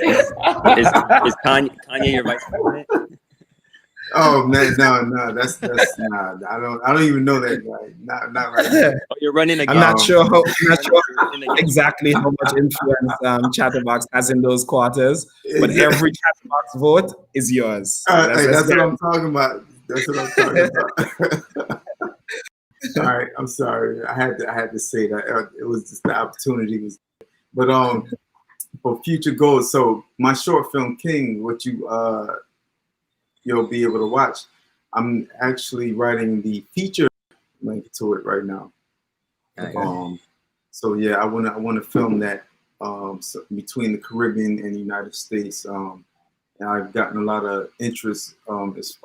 Is Kanye your vice president? Oh man, no, that's nah. I don't even know that guy. Not right now. Oh, you're running again. I'm not sure exactly how much influence Chatterbox has in those quarters, but every Chatterbox vote is yours. That's what I'm talking about. That's what I'm talking about. All right, I'm sorry. I had to say that. It was just the opportunity was, but for future goals. So my short film King, what you'll be able to watch. I'm actually writing the feature link to it right now. Okay. So yeah, I wanna film that so between the Caribbean and the United States. And I've gotten a lot of interest as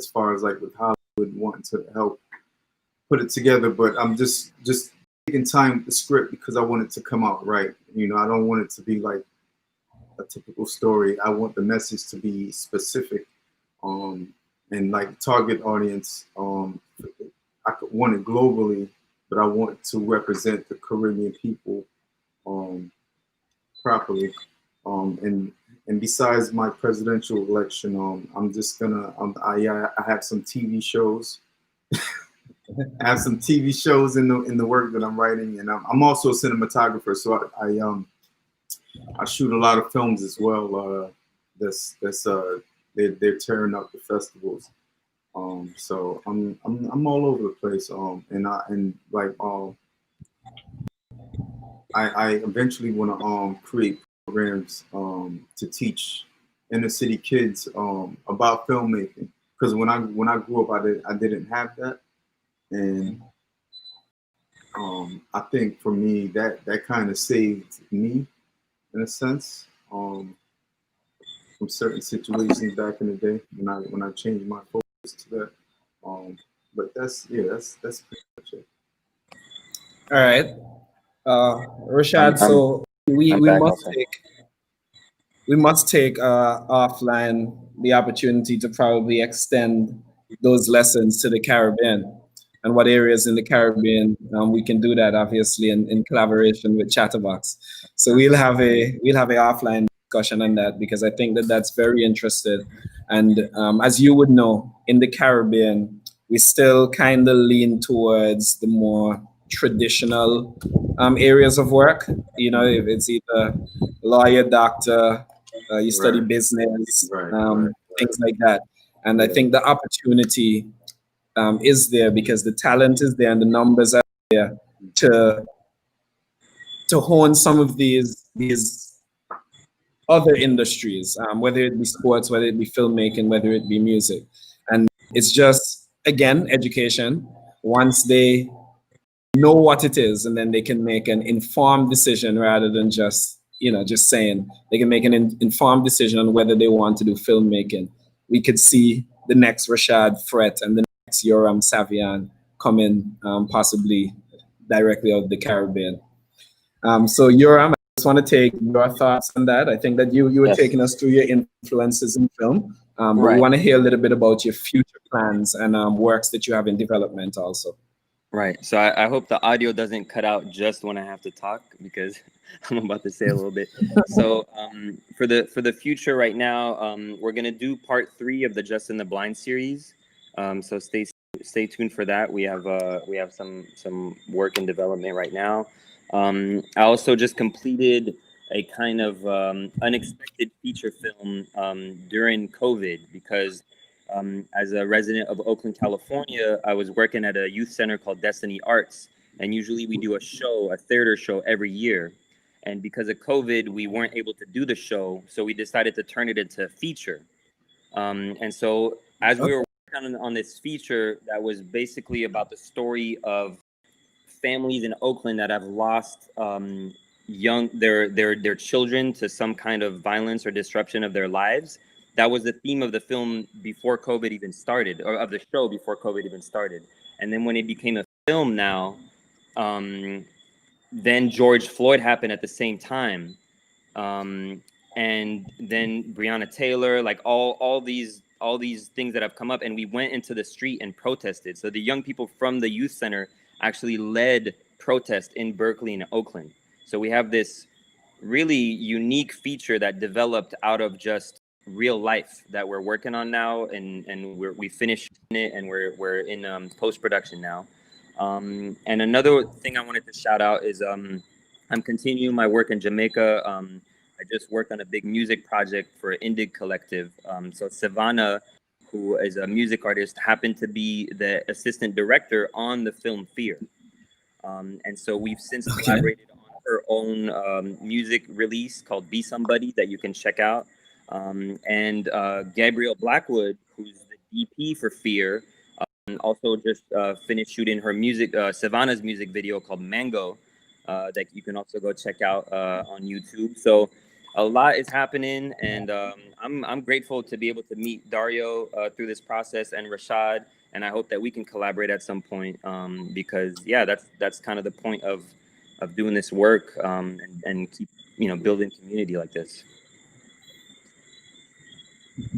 far as like with Hollywood wanting to help put it together. But I'm just taking time with the script because I want it to come out right. You know, I don't want it to be like a typical story. I want the message to be specific, and like target audience. I want it globally, but I want to represent the Caribbean people properly. And besides my presidential election, I'm just gonna I have some TV shows. I have some TV shows in the work that I'm writing, and I'm also a cinematographer, so I shoot a lot of films as well. They're tearing up the festivals. So I'm all over the place. I eventually want to create programs to teach inner city kids about filmmaking, because when I grew up I didn't have that, and I think for me that kind of saved me in a sense, from certain situations back in the day when I changed my focus to that. But that's pretty much it. All right, Rashad. So we must take offline the opportunity to probably extend those lessons to the Caribbean, and what areas in the Caribbean we can do that, obviously in collaboration with Chatterbox. So we'll have a offline discussion on that, because I think that's very interesting. And as you would know, in the Caribbean, we still kind of lean towards the more traditional areas of work. You know, if it's either lawyer, doctor, you study business, things like that. And I think the opportunity is there because the talent is there and the numbers are there to hone some of these other industries, whether it be sports, whether it be filmmaking, whether it be music. And it's just, again, education. Once they know what it is, and then they can make an informed decision rather than just saying. They can make an informed decision on whether they want to do filmmaking. We could see the next Rashad Fret and the next Yoram Savian coming possibly directly out of the Caribbean. So Yoram, I just want to take your thoughts on that. I think that you were taking us through your influences in film, but we want to hear a little bit about your future plans and works that you have in development also. Right. So I hope the audio doesn't cut out just when I have to talk, because I'm about to say a little bit. So for the future right now, we're gonna do part 3 of the Just in the Blind series. So stay tuned for that. We have some work in development right now. I also just completed a kind of unexpected feature film during COVID, because as a resident of Oakland, California, I was working at a youth center called Destiny Arts, and usually we do a theater show every year. And because of COVID, we weren't able to do the show, so we decided to turn it into a feature. And so as we were working on this feature that was basically about the story of families in Oakland that have lost their children to some kind of violence or disruption of their lives. That was the theme of the film before COVID even started, or of the show before COVID even started. And then when it became a film now, then George Floyd happened at the same time. And then Breonna Taylor, like all these things that have come up, and we went into the street and protested. So the young people from the youth center actually led protest in Berkeley and Oakland. So we have this really unique feature that developed out of just real life that we're working on now, and we finished it, and we're in post-production now. And another thing I wanted to shout out is I'm continuing my work in Jamaica. I just worked on a big music project for Indig Collective. So Savannah, who is a music artist, happened to be the assistant director on the film Fear. And so we've since collaborated on her own music release called Be Somebody that you can check out. And Gabrielle Blackwood, who's the DP for Fear, also just finished shooting her music, Savannah's music video called Mango, that you can also go check out on YouTube. So a lot is happening, and I'm grateful to be able to meet Dario through this process, and Rashad, and I hope that we can collaborate at some point, because yeah, that's kind of the point of doing this work, and keep building community like this.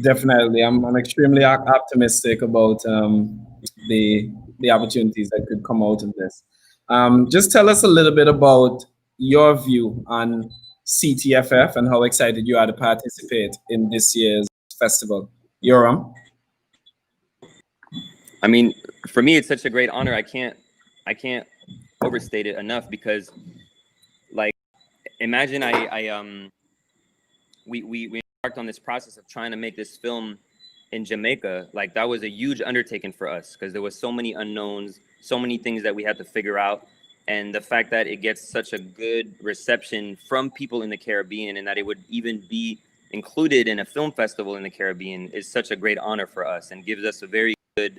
Definitely, I'm extremely optimistic about the opportunities that could come out of this. Just tell us a little bit about your view on Ctff and how excited you are to participate in this year's festival. Yoram? I mean, for me, it's such a great honor. I can't overstate it enough, because, like, imagine we embarked on this process of trying to make this film in Jamaica. Like, that was a huge undertaking for us, because there was so many unknowns, so many things that we had to figure out. And the fact that it gets such a good reception from people in the Caribbean, and that it would even be included in a film festival in the Caribbean, is such a great honor for us, and gives us a very good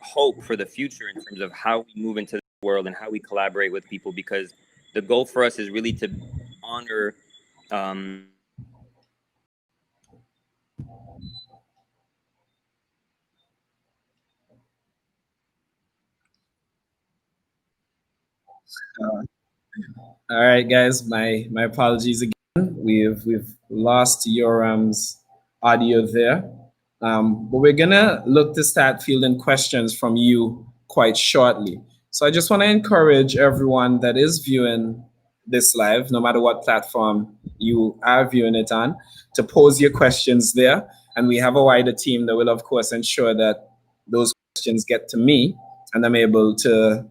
hope for the future in terms of how we move into the world and how we collaborate with people, because the goal for us is really to honor All right, guys, my apologies again. We've lost Yoram's audio there, but we're gonna look to start fielding questions from you quite shortly. So I just want to encourage everyone that is viewing this live, no matter what platform you are viewing it on, to pose your questions there, and we have a wider team that will, of course, ensure that those questions get to me, and I'm able to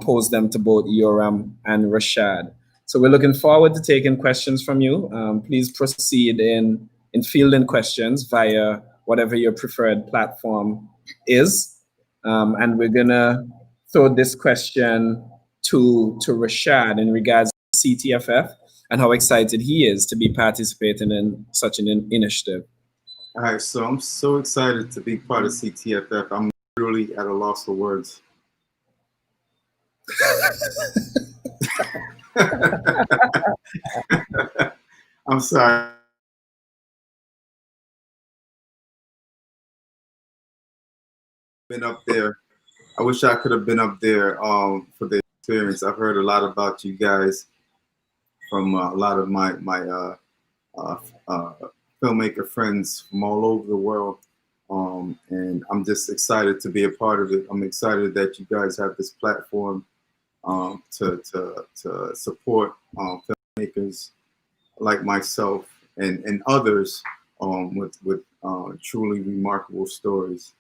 pose them to both Yoram and Rashad. So we're looking forward to taking questions from you. Please proceed in fielding questions via whatever your preferred platform is. And we're gonna throw this question to Rashad in regards to Ctff and how excited he is to be participating in such an initiative. All right, so I'm so excited to be part of Ctff. I'm literally at a loss for words. I'm sorry. Been up there. I wish I could have been up there for the experience. I've heard a lot about you guys from a lot of my filmmaker friends from all over the world, and I'm just excited to be a part of it. I'm excited that you guys have this platform to support filmmakers like myself and others with truly remarkable stories.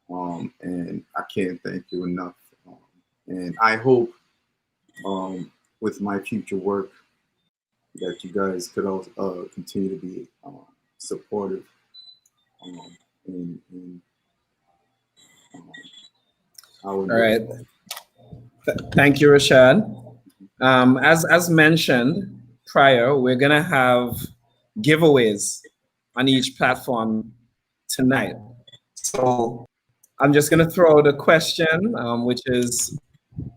And I can't thank you enough. And I hope with my future work that you guys could also continue to be supportive. All right. Thank you, Rashad. As mentioned prior, we're gonna have giveaways on each platform tonight. So I'm just gonna throw out a question,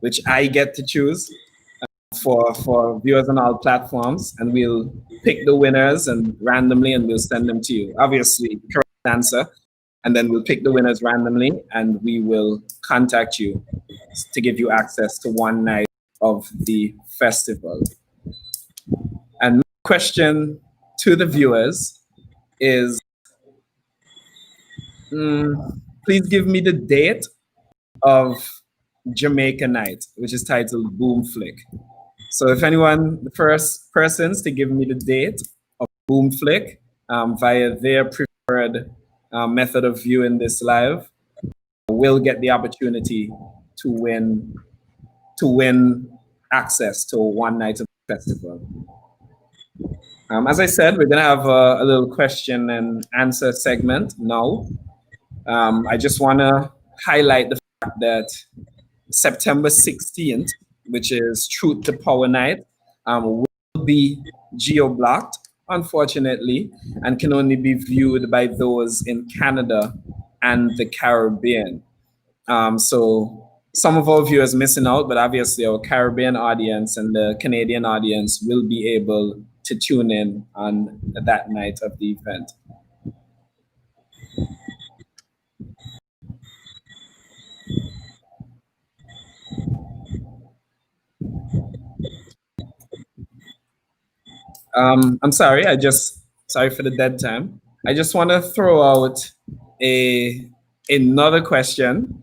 which I get to choose for viewers on all platforms, and we'll pick the winners and randomly, and we'll send them to you. Obviously, correct answer, and then we'll pick the winners randomly, and we will contact you to give you access to one night of the festival. And my question to the viewers is, please give me the date of Jamaica night, which is titled Boom Flick. So if anyone, the first persons to give me the date of Boom Flick via their preferred method of viewing this live will get the opportunity to win access to one night of the festival. As I said, we're gonna have a little question and answer segment now. I just wanna highlight the fact that September 16th, which is Truth to Power Night, will be geo-blocked, unfortunately, and can only be viewed by those in Canada and the Caribbean. So some of our viewers missing out, but obviously our Caribbean audience and the Canadian audience will be able to tune in on that night of the event. I'm sorry, sorry for the dead time. I just want to throw out another question,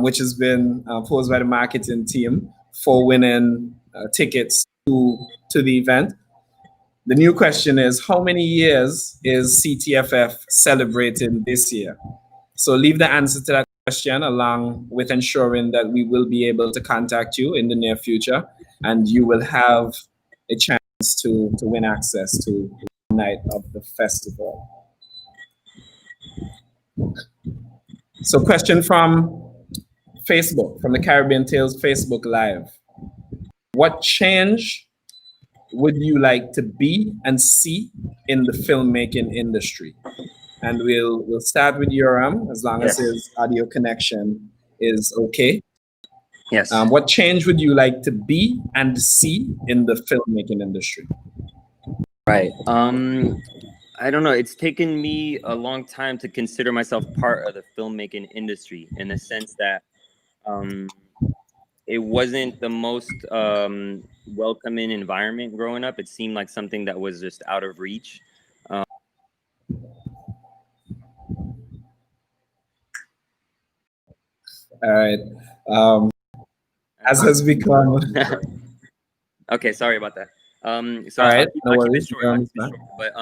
which has been posed by the marketing team for winning tickets to the event. The new question is, how many years is Ctff celebrating this year? So leave the answer to that question along with ensuring that we will be able to contact you in the near future, and you will have a chance to win access to the night of the festival. So question from Facebook, from the Caribbean Tales Facebook Live. What change would you like to be and see in the filmmaking industry? And we'll start with Yoram, as long as his audio connection is okay. Yes. What change would you like to be and see in the filmmaking industry? Right. I don't know. It's taken me a long time to consider myself part of the filmmaking industry, in the sense that it wasn't the most welcoming environment growing up. It seemed like something that was just out of reach. All right. As has become. Okay, sorry about that. So all right, I'll keep it short. But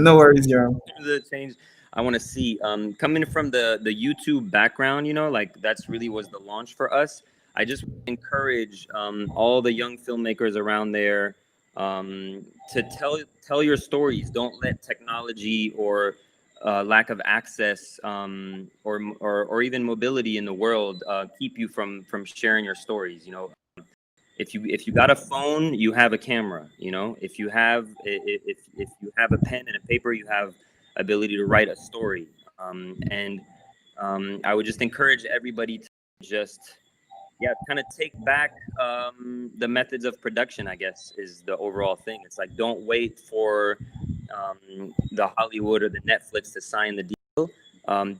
no worries, Yoram. The change I want to see, coming from the YouTube background, you know, like that's really was the launch for us. I just encourage all the young filmmakers around there to tell your stories. Don't let technology or lack of access or even mobility in the world keep you from sharing your stories. You know, if you got a phone, you have a camera. You know, if you have a pen and a paper, you have ability to write a story. And I would just encourage everybody to just kind of take back the methods of production, I guess, is the overall thing. It's like, don't wait for the Hollywood or the Netflix to sign the deal.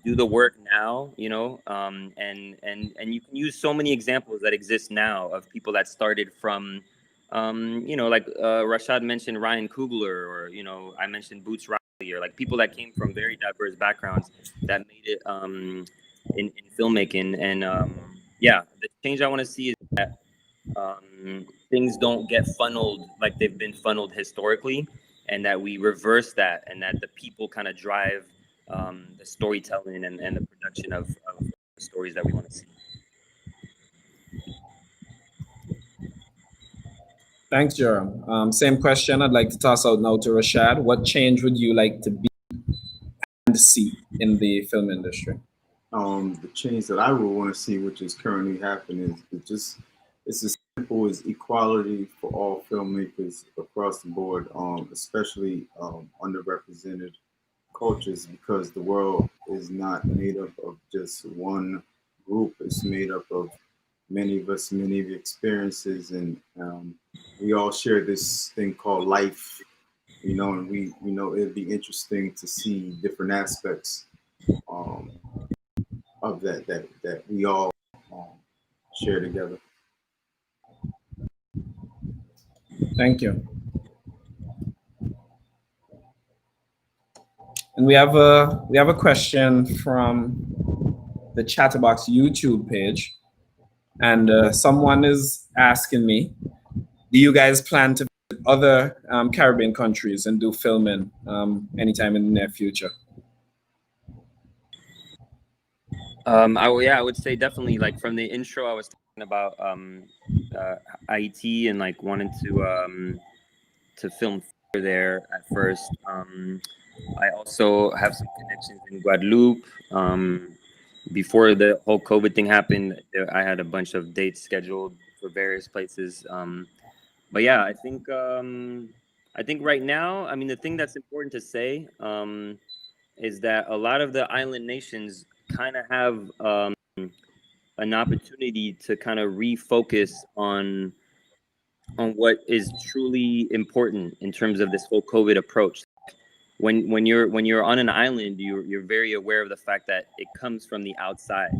Do the work now, you know, and you can use so many examples that exist now of people that started from, you know, like Rashad mentioned Ryan Coogler, or, you know, I mentioned Boots Riley, or like people that came from very diverse backgrounds that made it in filmmaking. And the change I want to see is that things don't get funneled like they've been funneled historically, and that we reverse that, and that the people kind of drive the storytelling and the production of the stories that we want to see. Thanks, Yoram. Same question I'd like to toss out now to Rashad. What change would you like to be and see in the film industry? The change that I would want to see, which is currently happening, is just it's as simple as equality for all filmmakers across the board, especially underrepresented cultures, because the world is not made up of just one group. It's made up of many of us, many of the experiences, and we all share this thing called life, you know, and we know it'd be interesting to see different aspects of that we all share together. Thank you. And we have a question from the Chatterbox YouTube page, and someone is asking me, do you guys plan to visit other Caribbean countries and do filming anytime in the near future? I would say definitely, like from the intro, I was talking about IT and like wanting to film there at first. I also have some connections in Guadeloupe. Before the whole COVID thing happened, I had a bunch of dates scheduled for various places. But yeah, I think right now, I mean, the thing that's important to say is that a lot of the island nations kind of have an opportunity to kind of refocus on what is truly important in terms of this whole COVID approach. When you're on an island, you're very aware of the fact that it comes from the outside,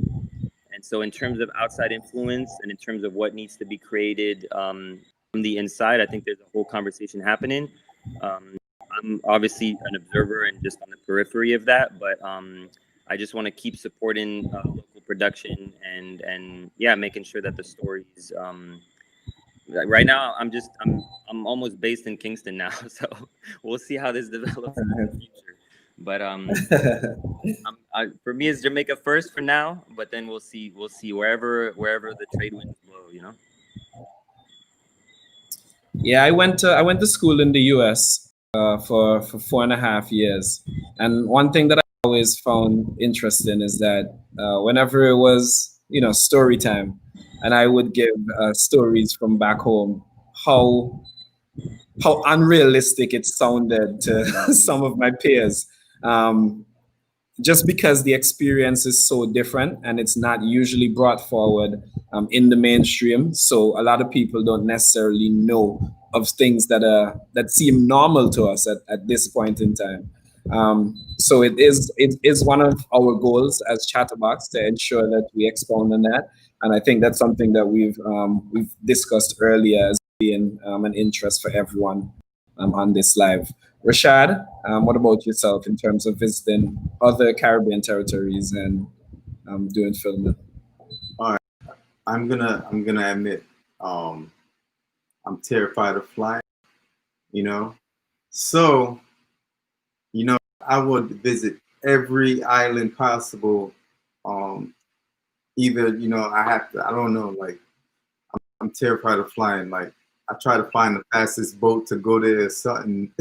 and so in terms of outside influence and in terms of what needs to be created from the inside, I think there's a whole conversation happening. I'm obviously an observer and just on the periphery of that, but I just want to keep supporting local production and yeah, making sure that the stories. Right now, I'm almost based in Kingston now, so we'll see how this develops in the future. But for me, it's Jamaica first for now, but then we'll see wherever the trade winds blow, you know. Yeah, I went to school in the U.S. For 4.5 years, and one thing that I always found interesting is that whenever it was story time, and I would give stories from back home, how unrealistic it sounded to some of my peers. Just because the experience is so different and it's not usually brought forward in the mainstream, so a lot of people don't necessarily know of things that seem normal to us at this point in time. So it is one of our goals as Chatterbox to ensure that we expound on that, and I think that's something that we've discussed earlier as being an interest for everyone on this live. Rashad, what about yourself in terms of visiting other Caribbean territories and doing filming? All right, I'm gonna admit, I'm terrified of flying. So I would visit every island possible. Either I have to. I don't know. Like I'm terrified of flying. Like I try to find the fastest boat to go there or something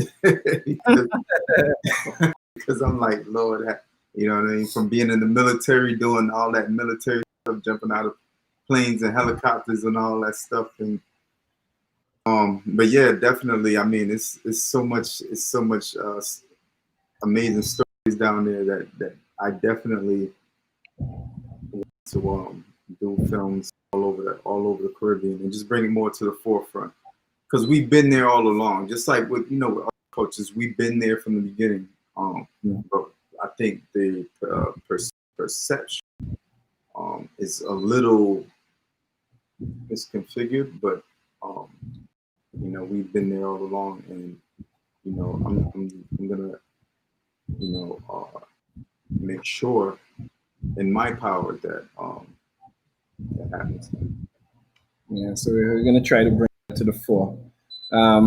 because I'm like, Lord, you know what I mean? From being in the military, doing all that military stuff, jumping out of planes and helicopters and all that stuff. And but yeah, definitely. I mean, it's so much amazing stories down there that I definitely want to do films all over the Caribbean and just bring it more to the forefront, because we've been there all along. Just like with with other cultures, we've been there from the beginning. But I think the perception is a little misconfigured, but we've been there all along, and I'm gonna make sure in my power that that happens. Yeah, so we're going to try to bring it to the fore. I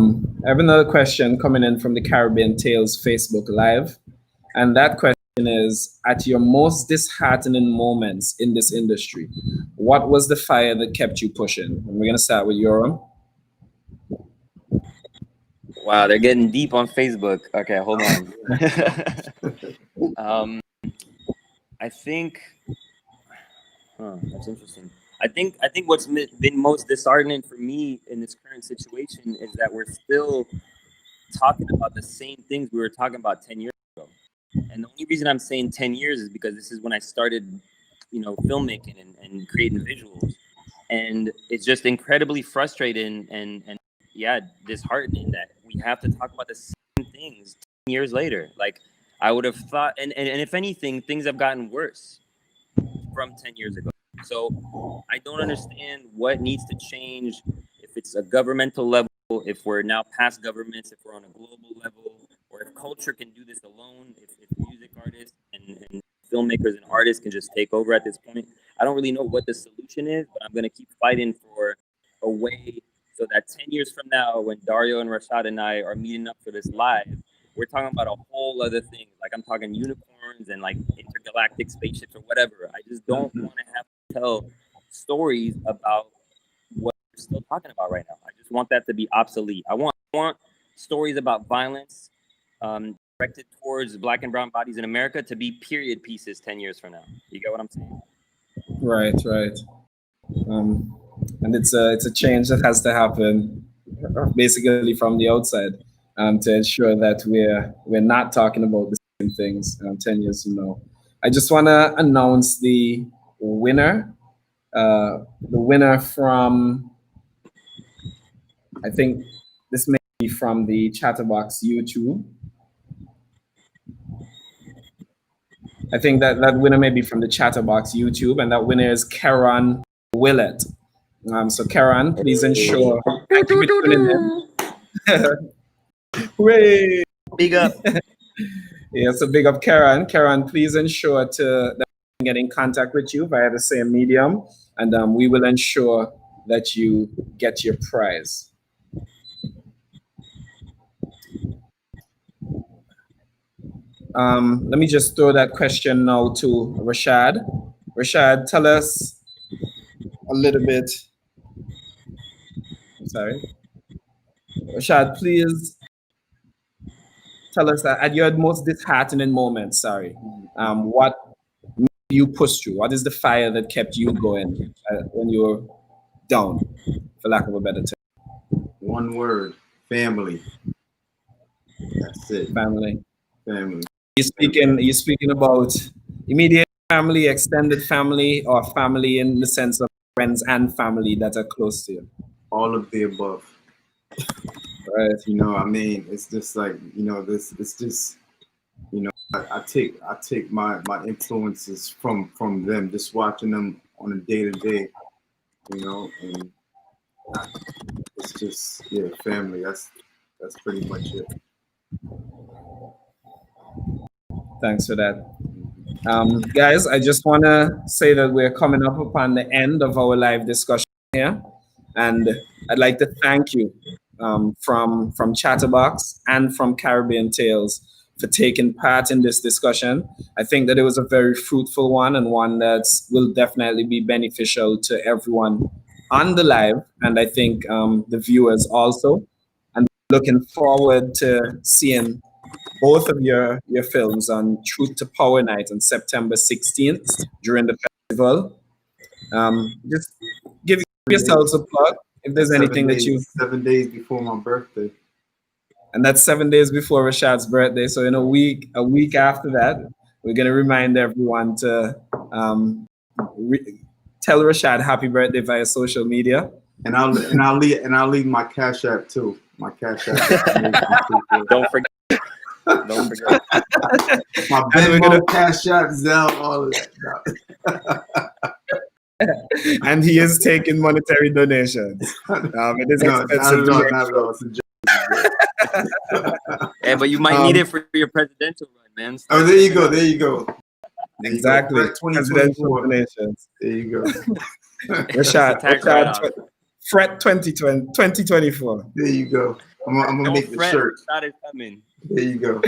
have another question coming in from the Caribbean Tales Facebook Live, and that question is: at your most disheartening moments in this industry, what was the fire that kept you pushing? And we're going to start with Yoram. Wow, they're getting deep on Facebook. Okay, hold on. I think that's interesting. I think what's been most disheartening for me in this current situation is that we're still talking about the same things we were talking about 10 years ago. And the only reason I'm saying 10 years is because this is when I started, filmmaking and creating visuals. And it's just incredibly frustrating and yeah, disheartening that we have to talk about the same things 10 years later. Like, I would have thought, and if anything, things have gotten worse from 10 years ago. So I don't understand what needs to change, if it's a governmental level, if we're now past governments, if we're on a global level, or if culture can do this alone, if music artists and filmmakers and artists can just take over at this point. I don't really know what the solution is, but I'm going to keep fighting for a way so that 10 years from now, when Dario and Rashad and I are meeting up for this live, we're talking about a whole other thing. Like, I'm talking unicorns and like intergalactic spaceships or whatever. I just don't want to have to tell stories about what we're still talking about right now. I just want that to be obsolete. I want stories about violence directed towards Black and brown bodies in America to be period pieces 10 years from now. You get what I'm saying? Right. And it's a change that has to happen basically from the outside, to ensure that we're not talking about the same things 10 years from now. I just want to announce the winner. The winner from, I think this may be from the Chatterbox YouTube. I think that winner may be from the Chatterbox YouTube, and that winner is Karen Willett. So Karen, please ensure. Thank you for tuning in. Hooray! Big up. Yeah, so big up Karen. Karen, please ensure that we can get in contact with you via the same medium, and we will ensure that you get your prize. Let me just throw that question now to Rashad. Rashad, tell us a little bit. Sorry. Rashad, please tell us at your most disheartening moment, what made you push through? What is the fire that kept you going when you were down, for lack of a better term? One word: family. That's it. Family. Family. You're speaking about immediate family, extended family, or family in the sense of friends and family that are close to you? All of the above. Right. I mean, it's just like, it's just, I take my influences from them, just watching them on a day-to-day, and it's just, yeah, family. That's pretty much it. Thanks for that. Guys, I just want to say that we're coming up upon the end of our live discussion here. And I'd like to thank you from Chatterbox and from Caribbean Tales for taking part in this discussion. I think that it was a very fruitful one, and one that will definitely be beneficial to everyone on the live, and I think the viewers also. And looking forward to seeing both of your films on Truth to Power Night on September 16th during the festival. Just give yourselves a plug if there's anything that you... 7 days before my birthday. And that's 7 days before Rashad's birthday. So in a week after that, we're going to remind everyone to tell Rashad happy birthday via social media. And I'll leave my Cash App too. My Cash App. Don't forget. Don't forget. My Venmo, Cash App, Zelle, all of that. And he is taking monetary donations. It is expensive. Not at all. It's a joke. Yeah, but you might need it for your presidential run, man. Oh, there you go. Exactly. Presidential donations. There you go. Rashad, Fret 2024. There you go. I'm gonna make the shirt. Rashad is coming. There you go.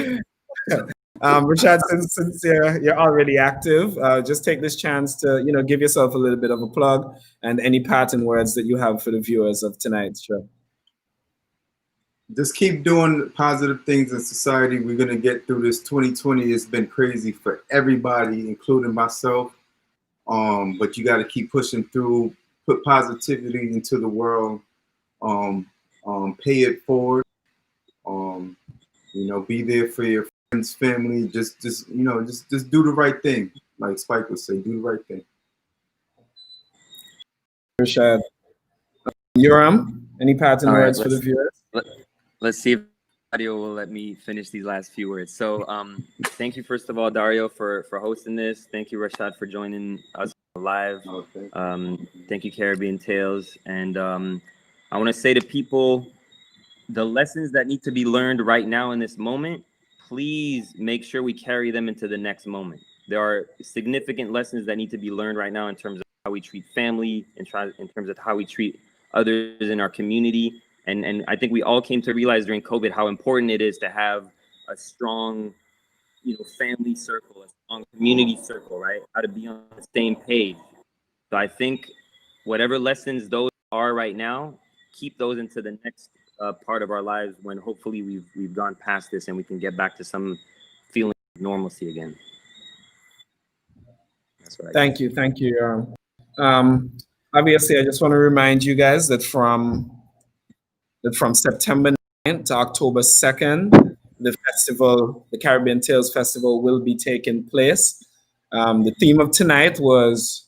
Rashad, since you're already active, just take this chance to give yourself a little bit of a plug and any parting words that you have for the viewers of tonight's show. Just keep doing positive things in society. We're gonna get through this. 2020 has been crazy for everybody, including myself. But you got to keep pushing through. put positivity into the world, pay it forward, you know, be there for your friends, family, just you know, just do the right thing. Like Spike would say, do the right thing. Rashad. Yoram, any parting All right, words for the viewers? let's see if Dario will let me finish these last few words. So thank you, first of all, Dario, for hosting this. Thank you, Rashad, for joining us live. Thank you, Caribbean Tales. And I want to say to people, the lessons that need to be learned right now in this moment, please make sure we carry them into the next moment. There are significant lessons that need to be learned right now in terms of how we treat family, in terms of how we treat others in our community. And I think we all came to realize during COVID how important it is to have a strong, you know, family circle, a strong community circle, right? How to be on the same page. So I think whatever lessons those are right now, keep those into the next part of our lives when hopefully we've gone past this and we can get back to some feeling of normalcy again. That's what I Thank you, Yoram. Obviously, I just want to remind you guys that from September 9th to October 2nd, the festival, the Caribbean Tales Festival, will be taking place. The theme of tonight was,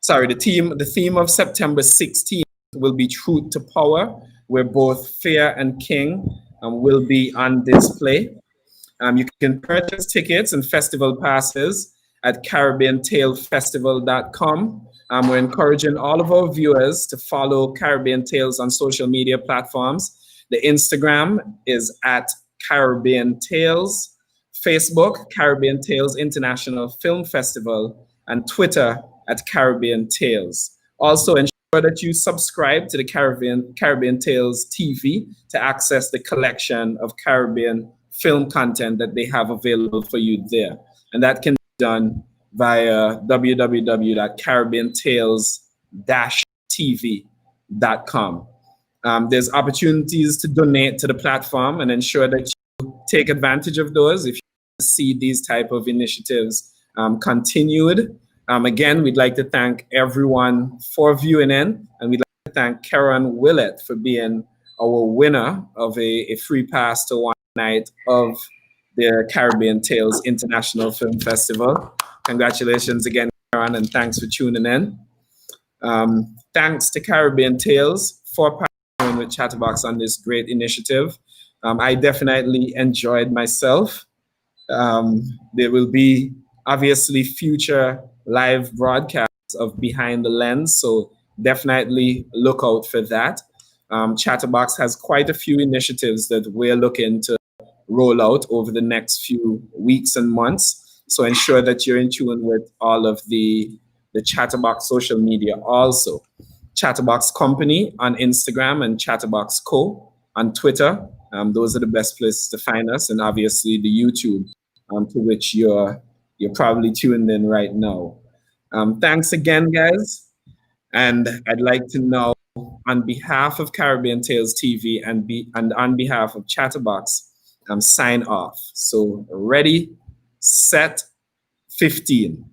the theme of September 16th will be Truth to Power, where both Fear and King will be on display. You can purchase tickets and festival passes at CaribbeanTaleFestival.com. We're encouraging all of our viewers to follow Caribbean Tales on social media platforms. The Instagram is at Caribbean Tales, Facebook, Caribbean Tales International Film Festival, and Twitter at Caribbean Tales. Also, ensure that you subscribe to the Caribbean Tales TV to access the collection of Caribbean film content that they have available for you there. And that can be done via www.caribbeantales-tv.com. There's opportunities to donate to the platform and ensure that you take advantage of those if you see these type of initiatives continued. Again, we'd like to thank everyone for viewing in, and we'd like to thank Karen Willett for being our winner of a free pass to one night of the Caribbean Tales International Film Festival. Congratulations again, Karen, and thanks for tuning in. Thanks to Caribbean Tales for partnering with Chatterbox on this great initiative. I definitely enjoyed myself. There will be obviously future live broadcasts of Behind the Lens, so definitely look out for that. Chatterbox has quite a few initiatives that we're looking to roll out over the next few weeks and months. So ensure that you're in tune with all of the Chatterbox social media also. Chatterbox Company on Instagram and Chatterbox Co. on Twitter. Those are the best places to find us, and obviously the YouTube to which you're probably tuned in right now. Thanks again, guys. And I'd like to know, on behalf of Caribbean Tales TV and on behalf of Chatterbox, sign off. So ready, set, 15.